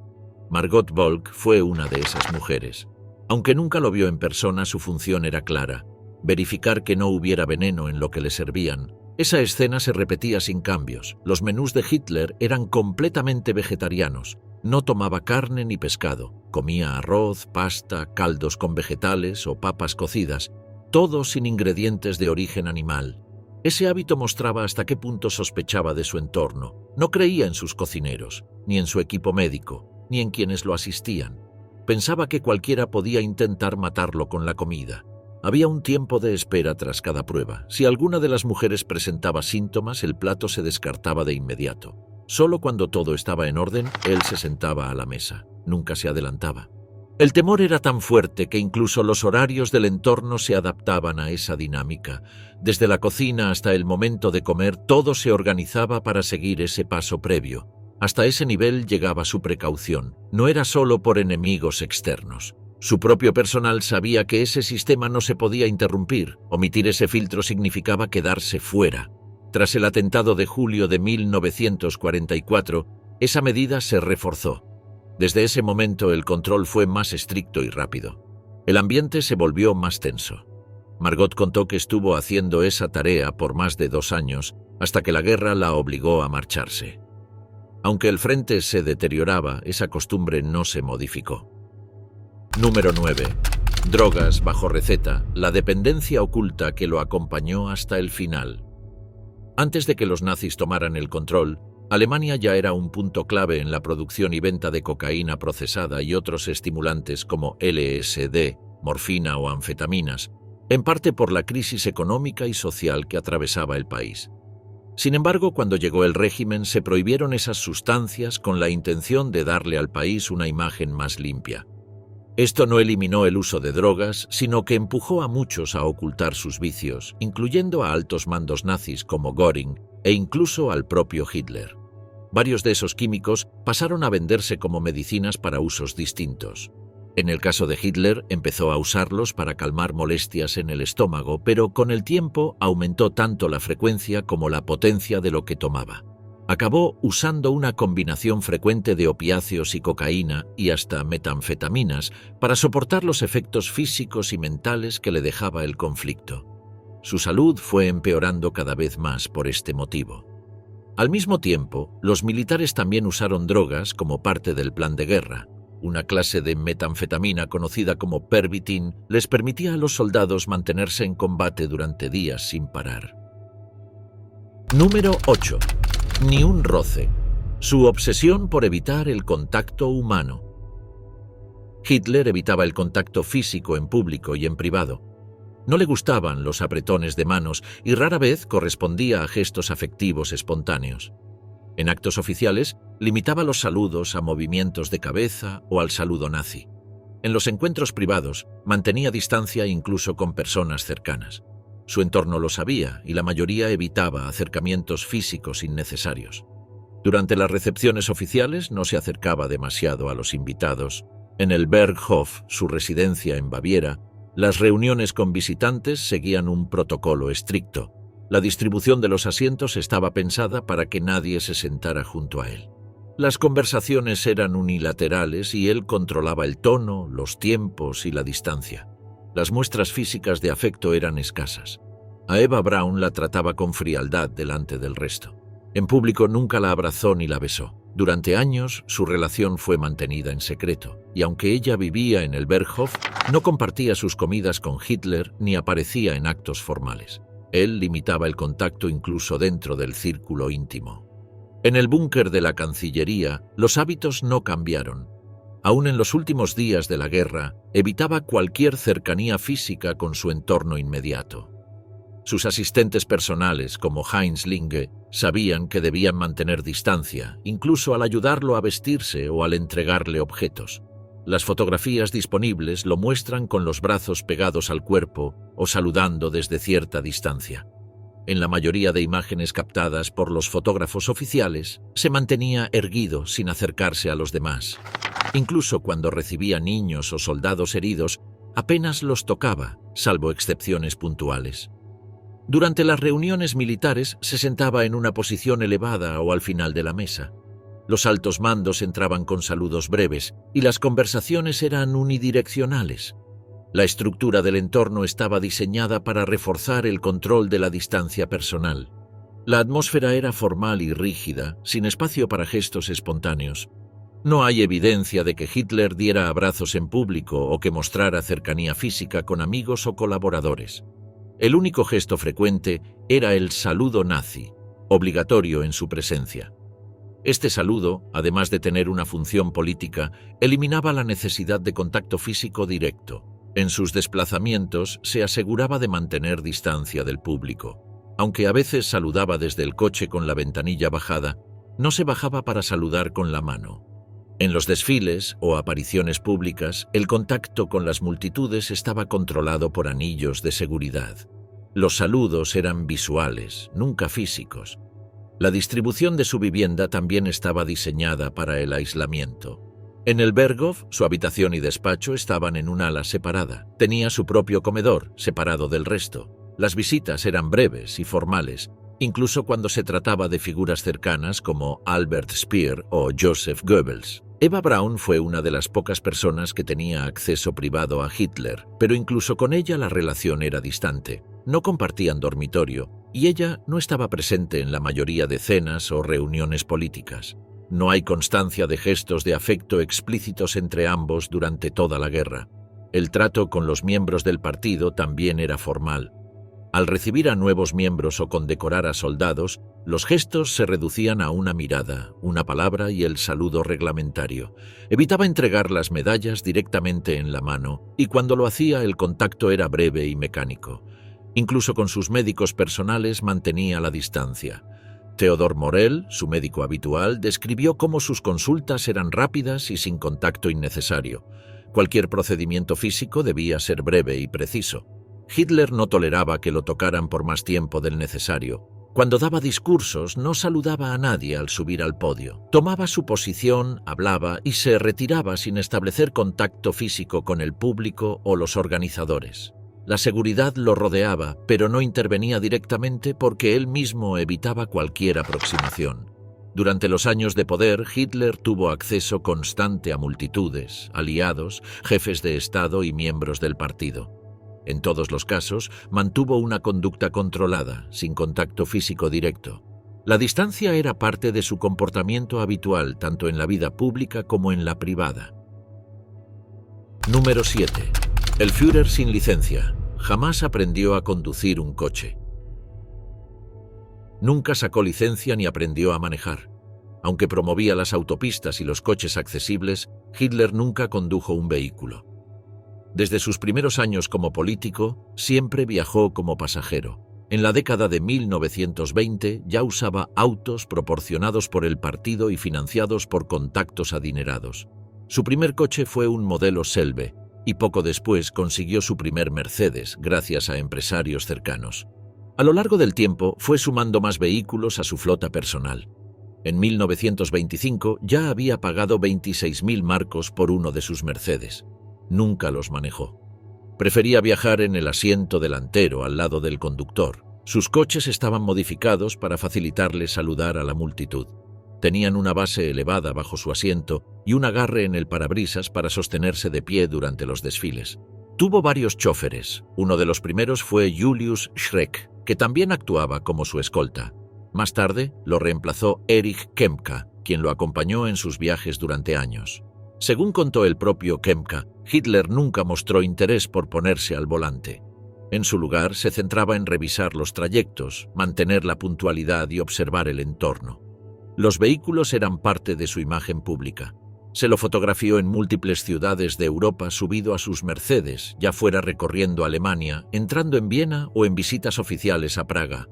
A: Margot Volk fue una de esas mujeres. Aunque nunca lo vio en persona, su función era clara: verificar que no hubiera veneno en lo que le servían. Esa escena se repetía sin cambios. Los menús de Hitler eran completamente vegetarianos. No tomaba carne ni pescado. Comía arroz, pasta, caldos con vegetales o papas cocidas, todo sin ingredientes de origen animal. Ese hábito mostraba hasta qué punto sospechaba de su entorno. No creía en sus cocineros, ni en su equipo médico, ni en quienes lo asistían. Pensaba que cualquiera podía intentar matarlo con la comida. Había un tiempo de espera tras cada prueba. Si alguna de las mujeres presentaba síntomas, el plato se descartaba de inmediato. Solo cuando todo estaba en orden, él se sentaba a la mesa. Nunca se adelantaba. El temor era tan fuerte que incluso los horarios del entorno se adaptaban a esa dinámica. Desde la cocina hasta el momento de comer, todo se organizaba para seguir ese paso previo. Hasta ese nivel llegaba su precaución. No era solo por enemigos externos. Su propio personal sabía que ese sistema no se podía interrumpir. Omitir ese filtro significaba quedarse fuera. Tras el atentado de julio de 1944, esa medida se reforzó. Desde ese momento el control fue más estricto y rápido. El ambiente se volvió más tenso. Margot contó que estuvo haciendo esa tarea por más de 2 años, hasta que la guerra la obligó a marcharse. Aunque el frente se deterioraba, esa costumbre no se modificó. Número 9. Drogas bajo receta, la dependencia oculta que lo acompañó hasta el final. Antes de que los nazis tomaran el control, Alemania ya era un punto clave en la producción y venta de cocaína procesada y otros estimulantes como LSD, morfina o anfetaminas. en parte por la crisis económica y social que atravesaba el país. Sin embargo, cuando llegó el régimen, se prohibieron esas sustancias con la intención de darle al país una imagen más limpia. Esto no eliminó el uso de drogas, sino que empujó a muchos a ocultar sus vicios, incluyendo a altos mandos nazis como Göring e incluso al propio Hitler. Varios de esos químicos pasaron a venderse como medicinas para usos distintos. En el caso de Hitler, empezó a usarlos para calmar molestias en el estómago, pero con el tiempo aumentó tanto la frecuencia como la potencia de lo que tomaba. Acabó usando una combinación frecuente de opiáceos y cocaína y hasta metanfetaminas para soportar los efectos físicos y mentales que le dejaba el conflicto. Su salud fue empeorando cada vez más por este motivo. Al mismo tiempo, los militares también usaron drogas como parte del plan de guerra. Una clase de metanfetamina conocida como Pervitin les permitía a los soldados mantenerse en combate durante días sin parar. Número 8. Ni un roce. Su obsesión por evitar el contacto humano. Hitler evitaba el contacto físico en público y en privado. No le gustaban los apretones de manos y rara vez correspondía a gestos afectivos espontáneos. En actos oficiales, limitaba los saludos a movimientos de cabeza o al saludo nazi. En los encuentros privados, mantenía distancia incluso con personas cercanas. Su entorno lo sabía y la mayoría evitaba acercamientos físicos innecesarios. Durante las recepciones oficiales no se acercaba demasiado a los invitados. En el Berghof, su residencia en Baviera, las reuniones con visitantes seguían un protocolo estricto. La distribución de los asientos estaba pensada para que nadie se sentara junto a él. Las conversaciones eran unilaterales y él controlaba el tono, los tiempos y la distancia. Las muestras físicas de afecto eran escasas. A Eva Braun la trataba con frialdad delante del resto. En público nunca la abrazó ni la besó. Durante años, su relación fue mantenida en secreto, y aunque ella vivía en el Berghof, no compartía sus comidas con Hitler ni aparecía en actos formales. Él limitaba el contacto incluso dentro del círculo íntimo. En el búnker de la Cancillería, los hábitos no cambiaron. Aún en los últimos días de la guerra, evitaba cualquier cercanía física con su entorno inmediato. Sus asistentes personales, como Heinz Linge, sabían que debían mantener distancia, incluso al ayudarlo a vestirse o al entregarle objetos. Las fotografías disponibles lo muestran con los brazos pegados al cuerpo o saludando desde cierta distancia. En la mayoría de imágenes captadas por los fotógrafos oficiales, se mantenía erguido sin acercarse a los demás. Incluso cuando recibía niños o soldados heridos, apenas los tocaba, salvo excepciones puntuales. Durante las reuniones militares se sentaba en una posición elevada o al final de la mesa. Los altos mandos entraban con saludos breves y las conversaciones eran unidireccionales. La estructura del entorno estaba diseñada para reforzar el control de la distancia personal. La atmósfera era formal y rígida, sin espacio para gestos espontáneos. No hay evidencia de que Hitler diera abrazos en público o que mostrara cercanía física con amigos o colaboradores. El único gesto frecuente era el saludo nazi, obligatorio en su presencia. Este saludo, además de tener una función política, eliminaba la necesidad de contacto físico directo. En sus desplazamientos se aseguraba de mantener distancia del público. Aunque a veces saludaba desde el coche con la ventanilla bajada, no se bajaba para saludar con la mano. En los desfiles o apariciones públicas, el contacto con las multitudes estaba controlado por anillos de seguridad. Los saludos eran visuales, nunca físicos. La distribución de su vivienda también estaba diseñada para el aislamiento. En el Berghof, su habitación y despacho estaban en un ala separada. Tenía su propio comedor, separado del resto. Las visitas eran breves y formales, incluso cuando se trataba de figuras cercanas como Albert Speer o Joseph Goebbels. Eva Braun fue una de las pocas personas que tenía acceso privado a Hitler, pero incluso con ella la relación era distante. No compartían dormitorio, y ella no estaba presente en la mayoría de cenas o reuniones políticas. No hay constancia de gestos de afecto explícitos entre ambos durante toda la guerra. El trato con los miembros del partido también era formal. Al recibir a nuevos miembros o condecorar a soldados, los gestos se reducían a una mirada, una palabra y el saludo reglamentario. Evitaba entregar las medallas directamente en la mano y cuando lo hacía el contacto era breve y mecánico. Incluso con sus médicos personales mantenía la distancia. Theodor Morell, su médico habitual, describió cómo sus consultas eran rápidas y sin contacto innecesario. Cualquier procedimiento físico debía ser breve y preciso. Hitler no toleraba que lo tocaran por más tiempo del necesario. Cuando daba discursos, no saludaba a nadie al subir al podio. Tomaba su posición, hablaba y se retiraba sin establecer contacto físico con el público o los organizadores. La seguridad lo rodeaba, pero no intervenía directamente porque él mismo evitaba cualquier aproximación. Durante los años de poder, Hitler tuvo acceso constante a multitudes, aliados, jefes de Estado y miembros del partido. En todos los casos, mantuvo una conducta controlada, sin contacto físico directo. La distancia era parte de su comportamiento habitual, tanto en la vida pública como en la privada. Número 7. El Führer sin licencia. Jamás aprendió a conducir un coche. Nunca sacó licencia ni aprendió a manejar. Aunque promovía las autopistas y los coches accesibles, Hitler nunca condujo un vehículo. Desde sus primeros años como político, siempre viajó como pasajero. En la década de 1920 ya usaba autos proporcionados por el partido y financiados por contactos adinerados. Su primer coche fue un modelo Selve, y poco después consiguió su primer Mercedes gracias a empresarios cercanos. A lo largo del tiempo fue sumando más vehículos a su flota personal. En 1925 ya había pagado 26.000 marcos por uno de sus Mercedes. Nunca los manejó. Prefería viajar en el asiento delantero al lado del conductor. Sus coches estaban modificados para facilitarle saludar a la multitud. Tenían una base elevada bajo su asiento y un agarre en el parabrisas para sostenerse de pie durante los desfiles. Tuvo varios choferes. Uno de los primeros fue Julius Schreck, que también actuaba como su escolta. Más tarde lo reemplazó Erich Kempka, quien lo acompañó en sus viajes durante años. Según contó el propio Kempka, Hitler nunca mostró interés por ponerse al volante. En su lugar, se centraba en revisar los trayectos, mantener la puntualidad y observar el entorno. Los vehículos eran parte de su imagen pública. Se lo fotografió en múltiples ciudades de Europa subido a sus Mercedes, ya fuera recorriendo Alemania, entrando en Viena o en visitas oficiales a Praga.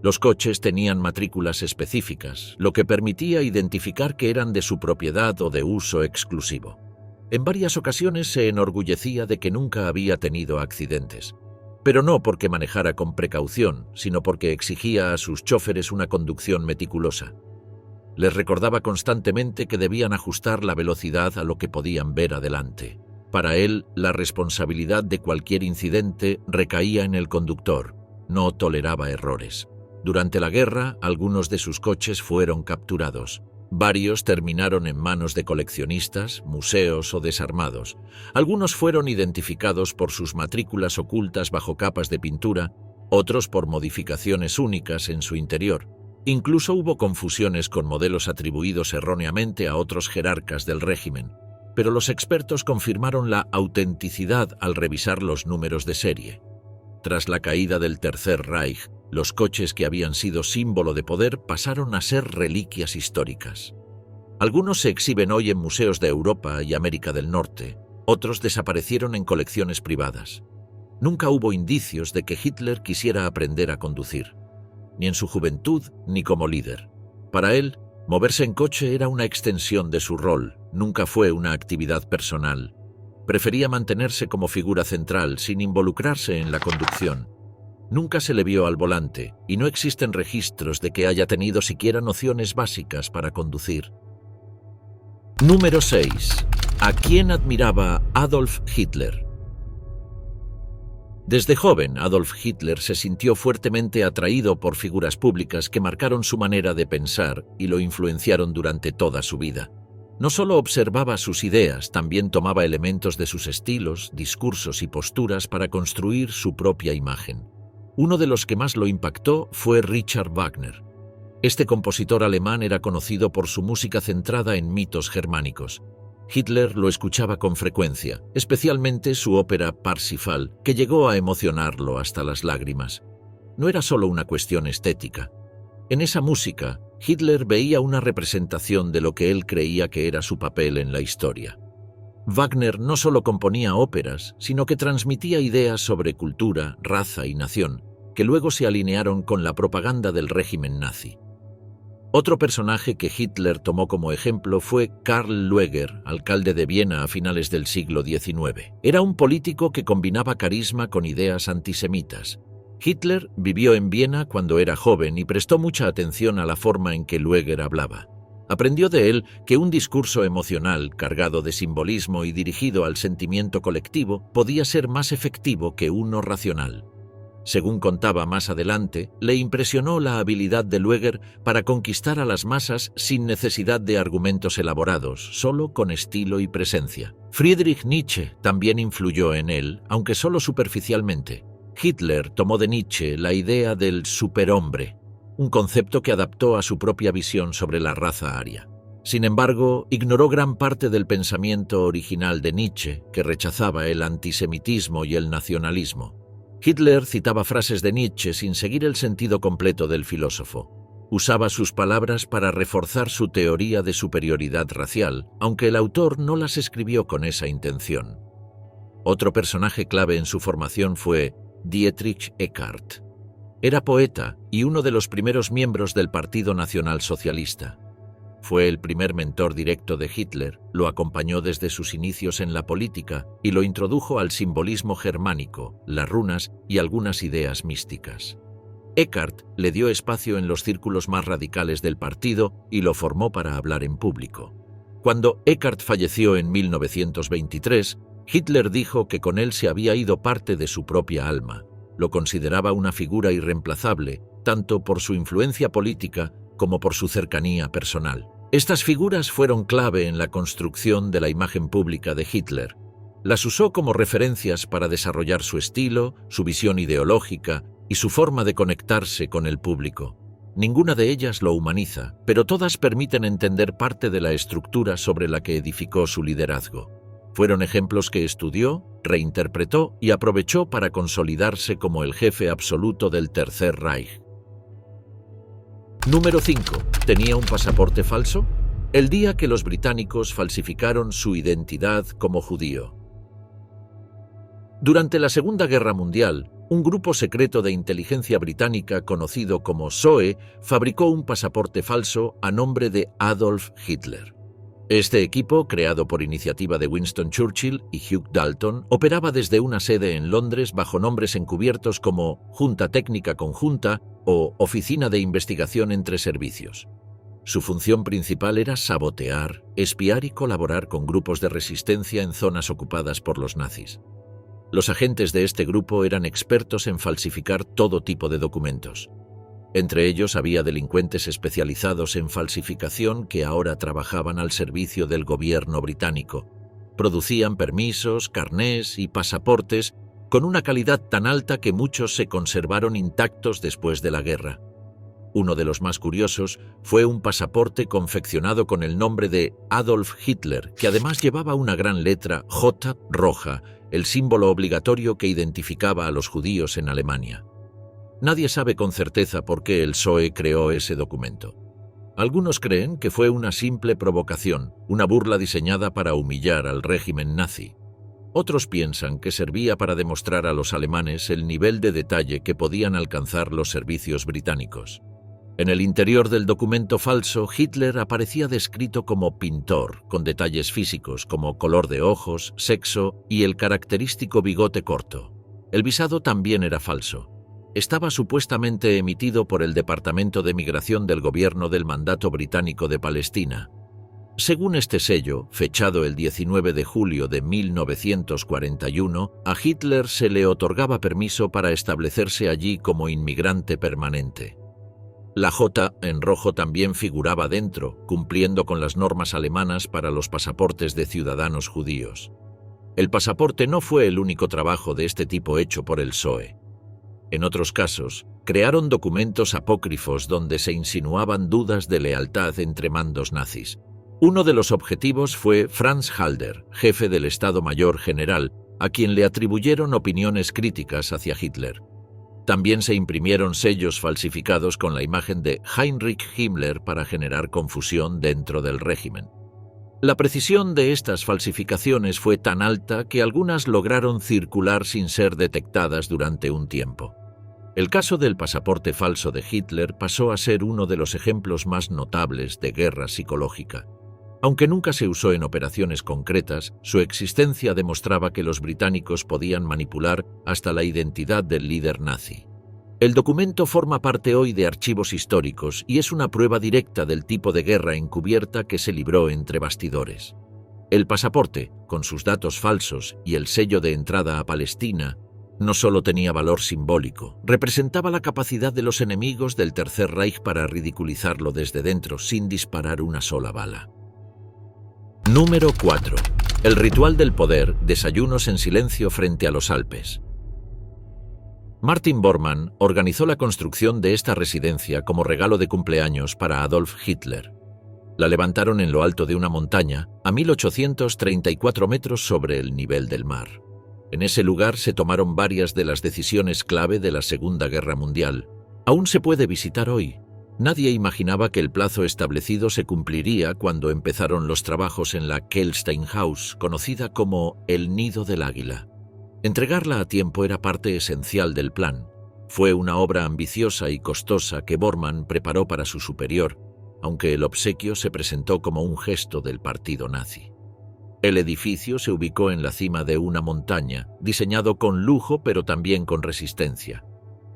A: Los coches tenían matrículas específicas, lo que permitía identificar que eran de su propiedad o de uso exclusivo. En varias ocasiones se enorgullecía de que nunca había tenido accidentes, pero no porque manejara con precaución, sino porque exigía a sus choferes una conducción meticulosa. Les recordaba constantemente que debían ajustar la velocidad a lo que podían ver adelante. Para él, la responsabilidad de cualquier incidente recaía en el conductor. No toleraba errores. Durante la guerra, algunos de sus coches fueron capturados. Varios terminaron en manos de coleccionistas, museos o desarmados. Algunos fueron identificados por sus matrículas ocultas bajo capas de pintura, otros por modificaciones únicas en su interior. Incluso hubo confusiones con modelos atribuidos erróneamente a otros jerarcas del régimen, pero los expertos confirmaron la autenticidad al revisar los números de serie. Tras la caída del Tercer Reich, los coches que habían sido símbolo de poder pasaron a ser reliquias históricas. Algunos se exhiben hoy en museos de Europa y América del Norte, otros desaparecieron en colecciones privadas. Nunca hubo indicios de que Hitler quisiera aprender a conducir, ni en su juventud ni como líder. Para él, moverse en coche era una extensión de su rol, nunca fue una actividad personal. Prefería mantenerse como figura central sin involucrarse en la conducción. Nunca se le vio al volante y no existen registros de que haya tenido siquiera nociones básicas para conducir. Número 6. ¿A quién admiraba Adolf Hitler? Desde joven, Adolf Hitler se sintió fuertemente atraído por figuras públicas que marcaron su manera de pensar y lo influenciaron durante toda su vida. No solo observaba sus ideas, también tomaba elementos de sus estilos, discursos y posturas para construir su propia imagen. Uno de los que más lo impactó fue Richard Wagner. Este compositor alemán era conocido por su música centrada en mitos germánicos. Hitler lo escuchaba con frecuencia, especialmente su ópera Parsifal, que llegó a emocionarlo hasta las lágrimas. No era solo una cuestión estética. En esa música, Hitler veía una representación de lo que él creía que era su papel en la historia. Wagner no solo componía óperas, sino que transmitía ideas sobre cultura, raza y nación, que luego se alinearon con la propaganda del régimen nazi. Otro personaje que Hitler tomó como ejemplo fue Karl Lueger, alcalde de Viena a finales del siglo XIX. Era un político que combinaba carisma con ideas antisemitas. Hitler vivió en Viena cuando era joven y prestó mucha atención a la forma en que Lueger hablaba. Aprendió de él que un discurso emocional, cargado de simbolismo y dirigido al sentimiento colectivo, podía ser más efectivo que uno racional. Según contaba más adelante, le impresionó la habilidad de Lueger para conquistar a las masas sin necesidad de argumentos elaborados, solo con estilo y presencia. Friedrich Nietzsche también influyó en él, aunque solo superficialmente. Hitler tomó de Nietzsche la idea del superhombre, un concepto que adaptó a su propia visión sobre la raza aria. Sin embargo, ignoró gran parte del pensamiento original de Nietzsche, que rechazaba el antisemitismo y el nacionalismo. Hitler citaba frases de Nietzsche sin seguir el sentido completo del filósofo. Usaba sus palabras para reforzar su teoría de superioridad racial, aunque el autor no las escribió con esa intención. Otro personaje clave en su formación fue Dietrich Eckart. Era poeta y uno de los primeros miembros del Partido Nacional Socialista. Fue el primer mentor directo de Hitler, lo acompañó desde sus inicios en la política y lo introdujo al simbolismo germánico, las runas y algunas ideas místicas. Eckart le dio espacio en los círculos más radicales del partido y lo formó para hablar en público. Cuando Eckart falleció en 1923, Hitler dijo que con él se había ido parte de su propia alma. Lo consideraba una figura irreemplazable, tanto por su influencia política como por su cercanía personal. Estas figuras fueron clave en la construcción de la imagen pública de Hitler. Las usó como referencias para desarrollar su estilo, su visión ideológica y su forma de conectarse con el público. Ninguna de ellas lo humaniza, pero todas permiten entender parte de la estructura sobre la que edificó su liderazgo. Fueron ejemplos que estudió, reinterpretó y aprovechó para consolidarse como el jefe absoluto del Tercer Reich. Número 5. ¿Tenía un pasaporte falso? El día que los británicos falsificaron su identidad como judío. Durante la Segunda Guerra Mundial, un grupo secreto de inteligencia británica conocido como SOE fabricó un pasaporte falso a nombre de Adolf Hitler. Este equipo, creado por iniciativa de Winston Churchill y Hugh Dalton, operaba desde una sede en Londres bajo nombres encubiertos como Junta Técnica Conjunta o Oficina de Investigación entre Servicios. Su función principal era sabotear, espiar y colaborar con grupos de resistencia en zonas ocupadas por los nazis. Los agentes de este grupo eran expertos en falsificar todo tipo de documentos. Entre ellos había delincuentes especializados en falsificación que ahora trabajaban al servicio del gobierno británico. Producían permisos, carnés y pasaportes con una calidad tan alta que muchos se conservaron intactos después de la guerra. Uno de los más curiosos fue un pasaporte confeccionado con el nombre de Adolf Hitler, que además llevaba una gran letra J roja, el símbolo obligatorio que identificaba a los judíos en Alemania. Nadie sabe con certeza por qué el PSOE creó ese documento. Algunos creen que fue una simple provocación, una burla diseñada para humillar al régimen nazi. Otros piensan que servía para demostrar a los alemanes el nivel de detalle que podían alcanzar los servicios británicos. En el interior del documento falso, Hitler aparecía descrito como pintor, con detalles físicos como color de ojos, sexo y el característico bigote corto. El visado también era falso. Estaba supuestamente emitido por el Departamento de Migración del Gobierno del Mandato Británico de Palestina. Según este sello, fechado el 19 de julio de 1941, a Hitler se le otorgaba permiso para establecerse allí como inmigrante permanente. La J en rojo también figuraba dentro, cumpliendo con las normas alemanas para los pasaportes de ciudadanos judíos. El pasaporte no fue el único trabajo de este tipo hecho por el PSOE. En otros casos, crearon documentos apócrifos donde se insinuaban dudas de lealtad entre mandos nazis. Uno de los objetivos fue Franz Halder, jefe del Estado Mayor General, a quien le atribuyeron opiniones críticas hacia Hitler. También se imprimieron sellos falsificados con la imagen de Heinrich Himmler para generar confusión dentro del régimen. La precisión de estas falsificaciones fue tan alta que algunas lograron circular sin ser detectadas durante un tiempo. El caso del pasaporte falso de Hitler pasó a ser uno de los ejemplos más notables de guerra psicológica. Aunque nunca se usó en operaciones concretas, su existencia demostraba que los británicos podían manipular hasta la identidad del líder nazi. El documento forma parte hoy de archivos históricos y es una prueba directa del tipo de guerra encubierta que se libró entre bastidores. El pasaporte, con sus datos falsos y el sello de entrada a Palestina, no solo tenía valor simbólico, representaba la capacidad de los enemigos del Tercer Reich para ridiculizarlo desde dentro sin disparar una sola bala. Número 4. El ritual del poder, desayunos en silencio frente a los Alpes. Martin Bormann organizó la construcción de esta residencia como regalo de cumpleaños para Adolf Hitler. La levantaron en lo alto de una montaña, a 1834 metros sobre el nivel del mar. En ese lugar se tomaron varias de las decisiones clave de la Segunda Guerra Mundial. Aún se puede visitar hoy. Nadie imaginaba que el plazo establecido se cumpliría cuando empezaron los trabajos en la Kehlstein House, conocida como el Nido del Águila. Entregarla a tiempo era parte esencial del plan. Fue una obra ambiciosa y costosa que Bormann preparó para su superior, aunque el obsequio se presentó como un gesto del partido nazi. El edificio se ubicó en la cima de una montaña, diseñado con lujo pero también con resistencia.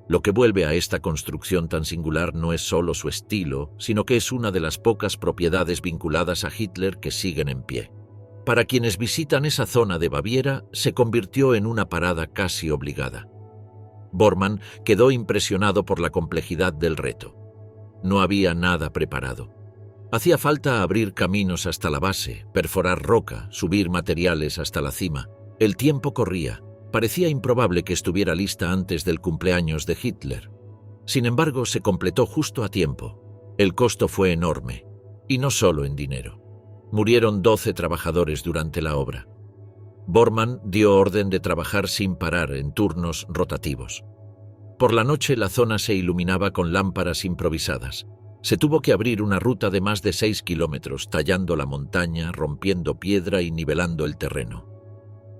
A: Lo que vuelve a esta construcción tan singular no es solo su estilo, sino que es una de las pocas propiedades vinculadas a Hitler que siguen en pie. Para quienes visitan esa zona de Baviera, se convirtió en una parada casi obligada. Bormann quedó impresionado por la complejidad del reto. No había nada preparado. Hacía falta abrir caminos hasta la base, perforar roca, subir materiales hasta la cima. El tiempo corría. Parecía improbable que estuviera lista antes del cumpleaños de Hitler. Sin embargo, se completó justo a tiempo. El costo fue enorme, y no solo en dinero. Murieron 12 trabajadores durante la obra. Bormann dio orden de trabajar sin parar en turnos rotativos. Por la noche la zona se iluminaba con lámparas improvisadas. Se tuvo que abrir una ruta de más de 6 kilómetros, tallando la montaña, rompiendo piedra y nivelando el terreno.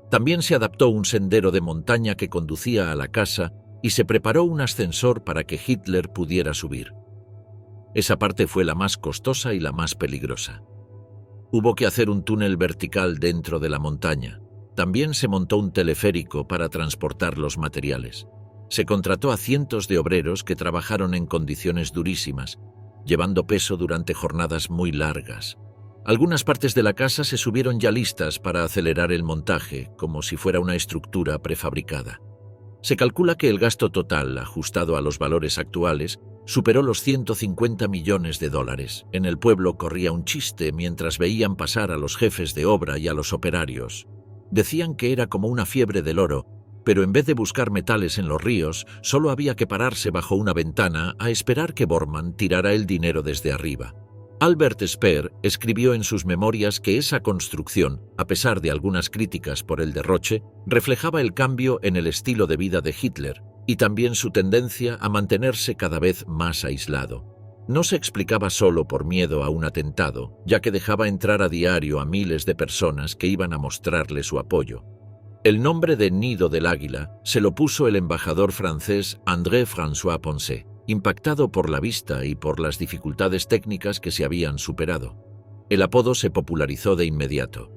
A: También se adaptó un sendero de montaña que conducía a la casa y se preparó un ascensor para que Hitler pudiera subir. Esa parte fue la más costosa y la más peligrosa. Hubo que hacer un túnel vertical dentro de la montaña. También se montó un teleférico para transportar los materiales. Se contrató a cientos de obreros que trabajaron en condiciones durísimas, llevando peso durante jornadas muy largas. Algunas partes de la casa se subieron ya listas para acelerar el montaje, como si fuera una estructura prefabricada. Se calcula que el gasto total, ajustado a los valores actuales, superó los 150 millones de dólares. En el pueblo corría un chiste mientras veían pasar a los jefes de obra y a los operarios. Decían que era como una fiebre del oro, pero en vez de buscar metales en los ríos, solo había que pararse bajo una ventana a esperar que Bormann tirara el dinero desde arriba. Albert Speer escribió en sus memorias que esa construcción, a pesar de algunas críticas por el derroche, reflejaba el cambio en el estilo de vida de Hitler y también su tendencia a mantenerse cada vez más aislado. No se explicaba solo por miedo a un atentado, ya que dejaba entrar a diario a miles de personas que iban a mostrarle su apoyo. El nombre de Nido del Águila se lo puso el embajador francés André-François Poncet, impactado por la vista y por las dificultades técnicas que se habían superado. El apodo se popularizó de inmediato.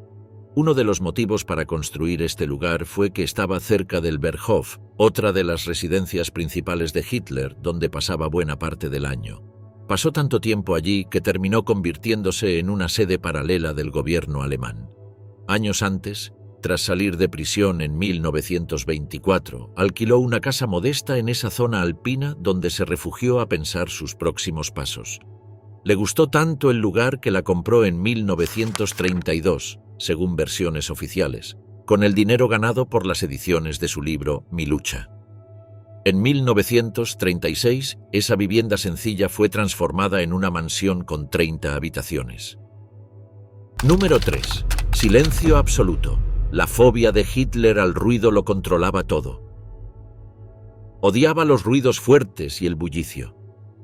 A: Uno de los motivos para construir este lugar fue que estaba cerca del Berghof, otra de las residencias principales de Hitler, donde pasaba buena parte del año. Pasó tanto tiempo allí que terminó convirtiéndose en una sede paralela del gobierno alemán. Años antes, tras salir de prisión en 1924, alquiló una casa modesta en esa zona alpina donde se refugió a pensar sus próximos pasos. Le gustó tanto el lugar que la compró en 1932, según versiones oficiales, con el dinero ganado por las ediciones de su libro Mi lucha. En 1936, esa vivienda sencilla fue transformada en una mansión con 30 habitaciones. Número 3. Silencio absoluto. La fobia de Hitler al ruido lo controlaba todo. Odiaba los ruidos fuertes y el bullicio.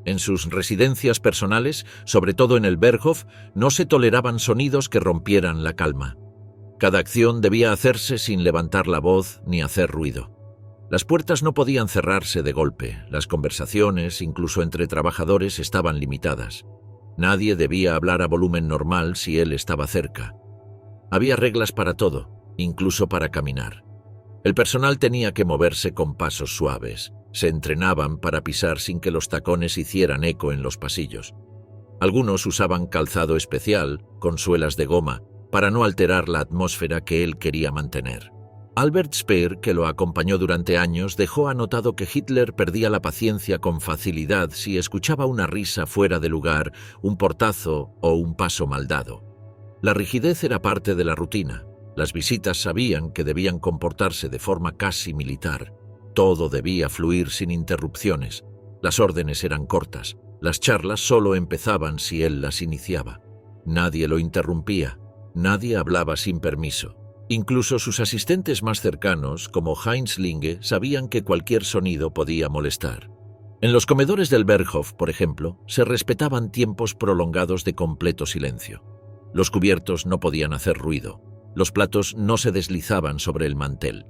A: En sus residencias personales, sobre todo en el Berghof, no se toleraban sonidos que rompieran la calma. Cada acción debía hacerse sin levantar la voz ni hacer ruido. Las puertas no podían cerrarse de golpe, las conversaciones, incluso entre trabajadores, estaban limitadas. Nadie debía hablar a volumen normal si él estaba cerca. Había reglas para todo, incluso para caminar. El personal tenía que moverse con pasos suaves. Se entrenaban para pisar sin que los tacones hicieran eco en los pasillos. Algunos usaban calzado especial, con suelas de goma, para no alterar la atmósfera que él quería mantener. Albert Speer, que lo acompañó durante años, dejó anotado que Hitler perdía la paciencia con facilidad si escuchaba una risa fuera de lugar, un portazo o un paso mal dado. La rigidez era parte de la rutina. Las visitas sabían que debían comportarse de forma casi militar. Todo debía fluir sin interrupciones. Las órdenes eran cortas. Las charlas solo empezaban si él las iniciaba. Nadie lo interrumpía. Nadie hablaba sin permiso. Incluso sus asistentes más cercanos, como Heinz Linge, sabían que cualquier sonido podía molestar. En los comedores del Berghof, por ejemplo, se respetaban tiempos prolongados de completo silencio. Los cubiertos no podían hacer ruido. Los platos no se deslizaban sobre el mantel.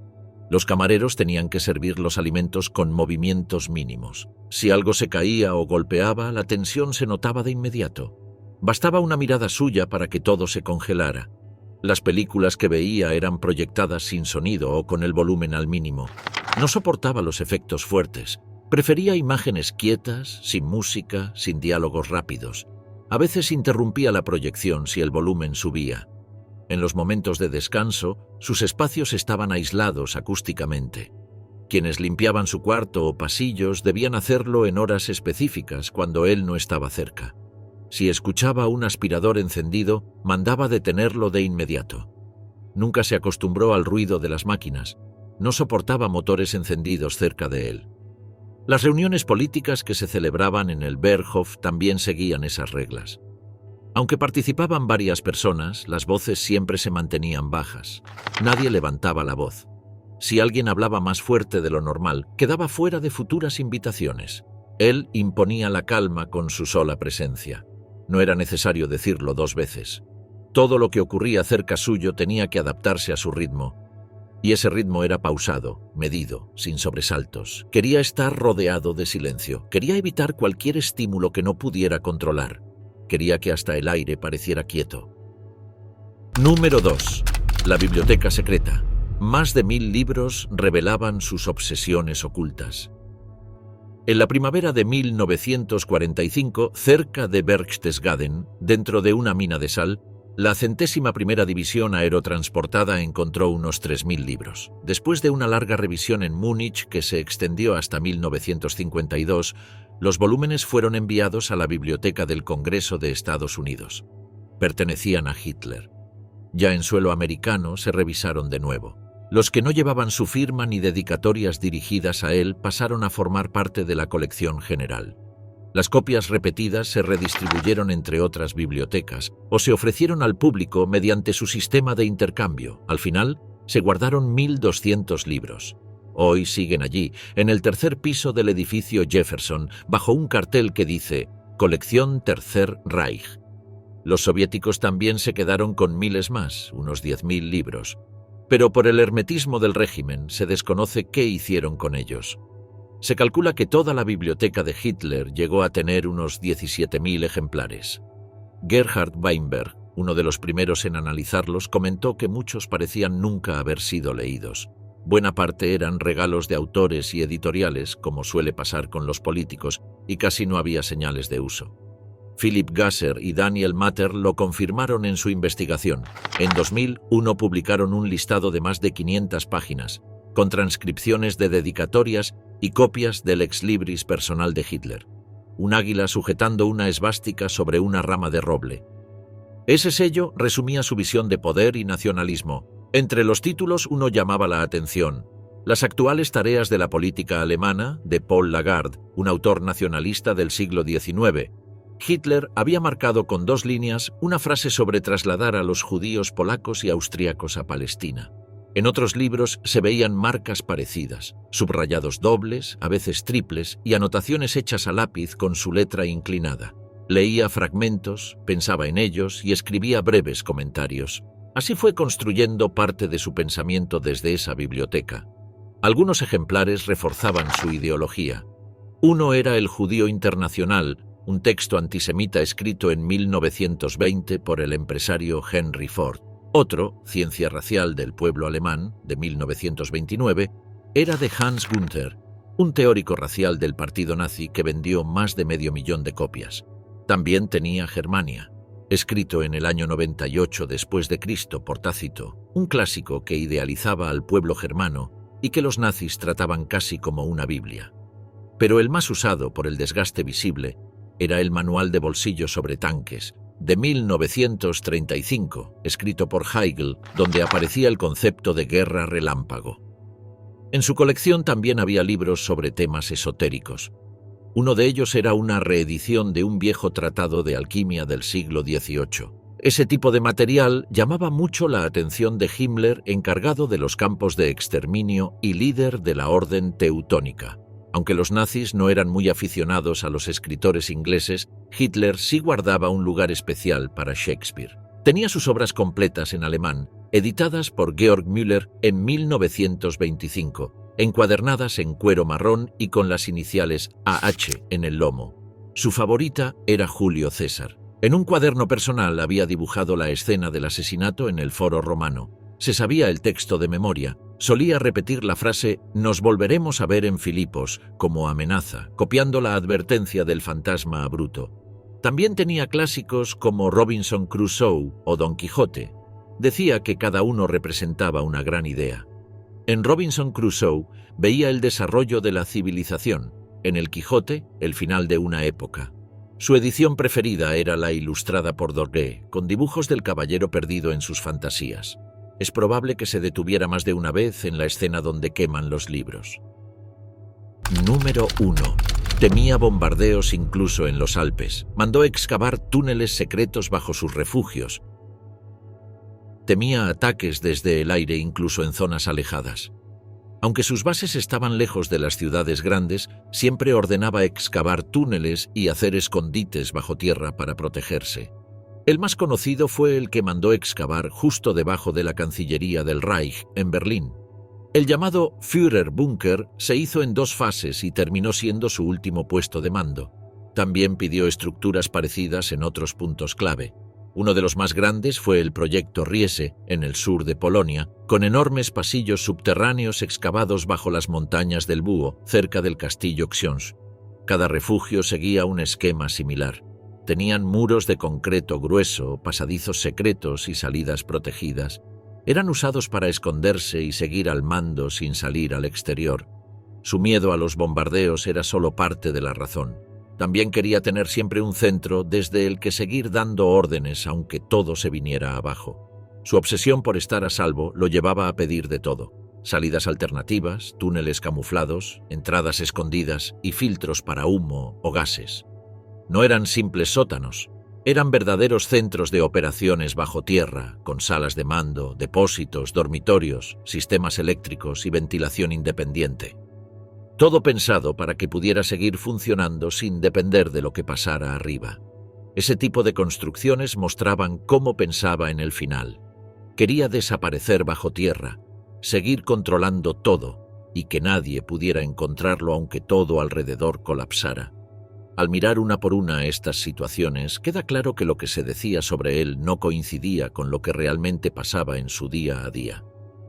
A: Los camareros tenían que servir los alimentos con movimientos mínimos. Si algo se caía o golpeaba, la tensión se notaba de inmediato. Bastaba una mirada suya para que todo se congelara. Las películas que veía eran proyectadas sin sonido o con el volumen al mínimo. No soportaba los efectos fuertes. Prefería imágenes quietas, sin música, sin diálogos rápidos. A veces interrumpía la proyección si el volumen subía. En los momentos de descanso, sus espacios estaban aislados acústicamente. Quienes limpiaban su cuarto o pasillos debían hacerlo en horas específicas cuando él no estaba cerca. Si escuchaba un aspirador encendido, mandaba detenerlo de inmediato. Nunca se acostumbró al ruido de las máquinas. No soportaba motores encendidos cerca de él. Las reuniones políticas que se celebraban en el Berghof también seguían esas reglas. Aunque participaban varias personas, las voces siempre se mantenían bajas. Nadie levantaba la voz. Si alguien hablaba más fuerte de lo normal, quedaba fuera de futuras invitaciones. Él imponía la calma con su sola presencia. No era necesario decirlo 2 veces. Todo lo que ocurría cerca suyo tenía que adaptarse a su ritmo. Y ese ritmo era pausado, medido, sin sobresaltos. Quería estar rodeado de silencio. Quería evitar cualquier estímulo que no pudiera controlar. Quería que hasta el aire pareciera quieto. Número 2. La biblioteca secreta. Más de 1000 libros revelaban sus obsesiones ocultas. En la primavera de 1945, cerca de Berchtesgaden, dentro de una mina de sal, la 101ª División Aerotransportada encontró unos 3000 libros. Después de una larga revisión en Múnich que se extendió hasta 1952, los volúmenes fueron enviados a la Biblioteca del Congreso de Estados Unidos. Pertenecían a Hitler. Ya en suelo americano se revisaron de nuevo. Los que no llevaban su firma ni dedicatorias dirigidas a él pasaron a formar parte de la colección general. Las copias repetidas se redistribuyeron entre otras bibliotecas o se ofrecieron al público mediante su sistema de intercambio. Al final, se guardaron 1200 libros. Hoy siguen allí, en el tercer piso del edificio Jefferson, bajo un cartel que dice «Colección Tercer Reich». Los soviéticos también se quedaron con miles más, unos 10.000 libros. Pero por el hermetismo del régimen se desconoce qué hicieron con ellos. Se calcula que toda la biblioteca de Hitler llegó a tener unos 17.000 ejemplares. Gerhard Weinberg, uno de los primeros en analizarlos, comentó que muchos parecían nunca haber sido leídos. Buena parte eran regalos de autores y editoriales, como suele pasar con los políticos, y casi no había señales de uso. Philip Gasser y Daniel Matter lo confirmaron en su investigación. En 2001 publicaron un listado de más de 500 páginas, con transcripciones de dedicatorias y copias del ex libris personal de Hitler. Un águila sujetando una esvástica sobre una rama de roble. Ese sello resumía su visión de poder y nacionalismo. Entre los títulos uno llamaba la atención: Las actuales tareas de la política alemana, de Paul Lagarde, un autor nacionalista del siglo XIX, Hitler había marcado con 2 líneas una frase sobre trasladar a los judíos polacos y austríacos a Palestina. En otros libros se veían marcas parecidas, subrayados dobles, a veces triples, y anotaciones hechas a lápiz con su letra inclinada. Leía fragmentos, pensaba en ellos y escribía breves comentarios. Así fue construyendo parte de su pensamiento desde esa biblioteca. Algunos ejemplares reforzaban su ideología. Uno era El Judío Internacional, un texto antisemita escrito en 1920 por el empresario Henry Ford. Otro, Ciencia racial del pueblo alemán, de 1929, era de Hans Günther, un teórico racial del partido nazi que vendió más de 500.000 de copias. También tenía Germania, escrito en el año 98 después de Cristo por Tácito, un clásico que idealizaba al pueblo germano y que los nazis trataban casi como una Biblia. Pero el más usado por el desgaste visible era el Manual de bolsillo sobre tanques, de 1935, escrito por Hegel, donde aparecía el concepto de guerra relámpago. En su colección también había libros sobre temas esotéricos. Uno de ellos era una reedición de un viejo tratado de alquimia del siglo XVIII. Ese tipo de material llamaba mucho la atención de Himmler, encargado de los campos de exterminio y líder de la Orden Teutónica. Aunque los nazis no eran muy aficionados a los escritores ingleses, Hitler sí guardaba un lugar especial para Shakespeare. Tenía sus obras completas en alemán, editadas por Georg Müller en 1925, encuadernadas en cuero marrón y con las iniciales AH en el lomo. Su favorita era Julio César. En un cuaderno personal había dibujado la escena del asesinato en el Foro Romano. Se sabía el texto de memoria. Solía repetir la frase «Nos volveremos a ver en Filipos» como amenaza, copiando la advertencia del fantasma a Bruto. También tenía clásicos como Robinson Crusoe o Don Quijote. Decía que cada uno representaba una gran idea. En Robinson Crusoe veía el desarrollo de la civilización, en el Quijote el final de una época. Su edición preferida era la ilustrada por Doré, con dibujos del caballero perdido en sus fantasías. Es probable que se detuviera más de una vez en la escena donde queman los libros. Número 1. Temía bombardeos incluso en los Alpes. Mandó excavar túneles secretos bajo sus refugios. Temía ataques desde el aire incluso en zonas alejadas. Aunque sus bases estaban lejos de las ciudades grandes, siempre ordenaba excavar túneles y hacer escondites bajo tierra para protegerse. El más conocido fue el que mandó excavar justo debajo de la Cancillería del Reich, en Berlín. El llamado Führerbunker se hizo en 2 fases y terminó siendo su último puesto de mando. También pidió estructuras parecidas en otros puntos clave. Uno de los más grandes fue el proyecto Riese, en el sur de Polonia, con enormes pasillos subterráneos excavados bajo las montañas del Búho, cerca del castillo Książ. Cada refugio seguía un esquema similar. Tenían muros de concreto grueso, pasadizos secretos y salidas protegidas. Eran usados para esconderse y seguir al mando sin salir al exterior. Su miedo a los bombardeos era solo parte de la razón. También quería tener siempre un centro desde el que seguir dando órdenes aunque todo se viniera abajo. Su obsesión por estar a salvo lo llevaba a pedir de todo: salidas alternativas, túneles camuflados, entradas escondidas y filtros para humo o gases. No eran simples sótanos, eran verdaderos centros de operaciones bajo tierra, con salas de mando, depósitos, dormitorios, sistemas eléctricos y ventilación independiente. Todo pensado para que pudiera seguir funcionando sin depender de lo que pasara arriba. Ese tipo de construcciones mostraban cómo pensaba en el final. Quería desaparecer bajo tierra, seguir controlando todo y que nadie pudiera encontrarlo aunque todo alrededor colapsara. Al mirar una por una estas situaciones, queda claro que lo que se decía sobre él no coincidía con lo que realmente pasaba en su día a día.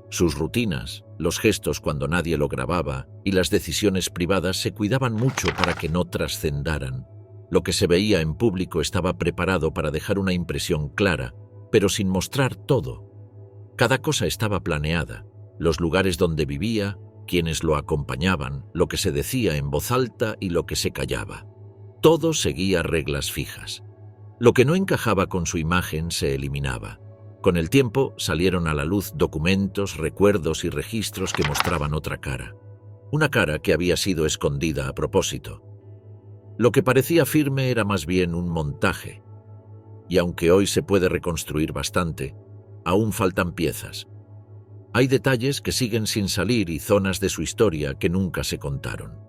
A: Sus rutinas, los gestos cuando nadie lo grababa y las decisiones privadas se cuidaban mucho para que no trascendaran. Lo que se veía en público estaba preparado para dejar una impresión clara, pero sin mostrar todo. Cada cosa estaba planeada: los lugares donde vivía, quienes lo acompañaban, lo que se decía en voz alta y lo que se callaba. Todo seguía reglas fijas. Lo que no encajaba con su imagen se eliminaba. Con el tiempo salieron a la luz documentos, recuerdos y registros que mostraban otra cara. Una cara que había sido escondida a propósito. Lo que parecía firme era más bien un montaje. Y aunque hoy se puede reconstruir bastante, aún faltan piezas. Hay detalles que siguen sin salir y zonas de su historia que nunca se contaron.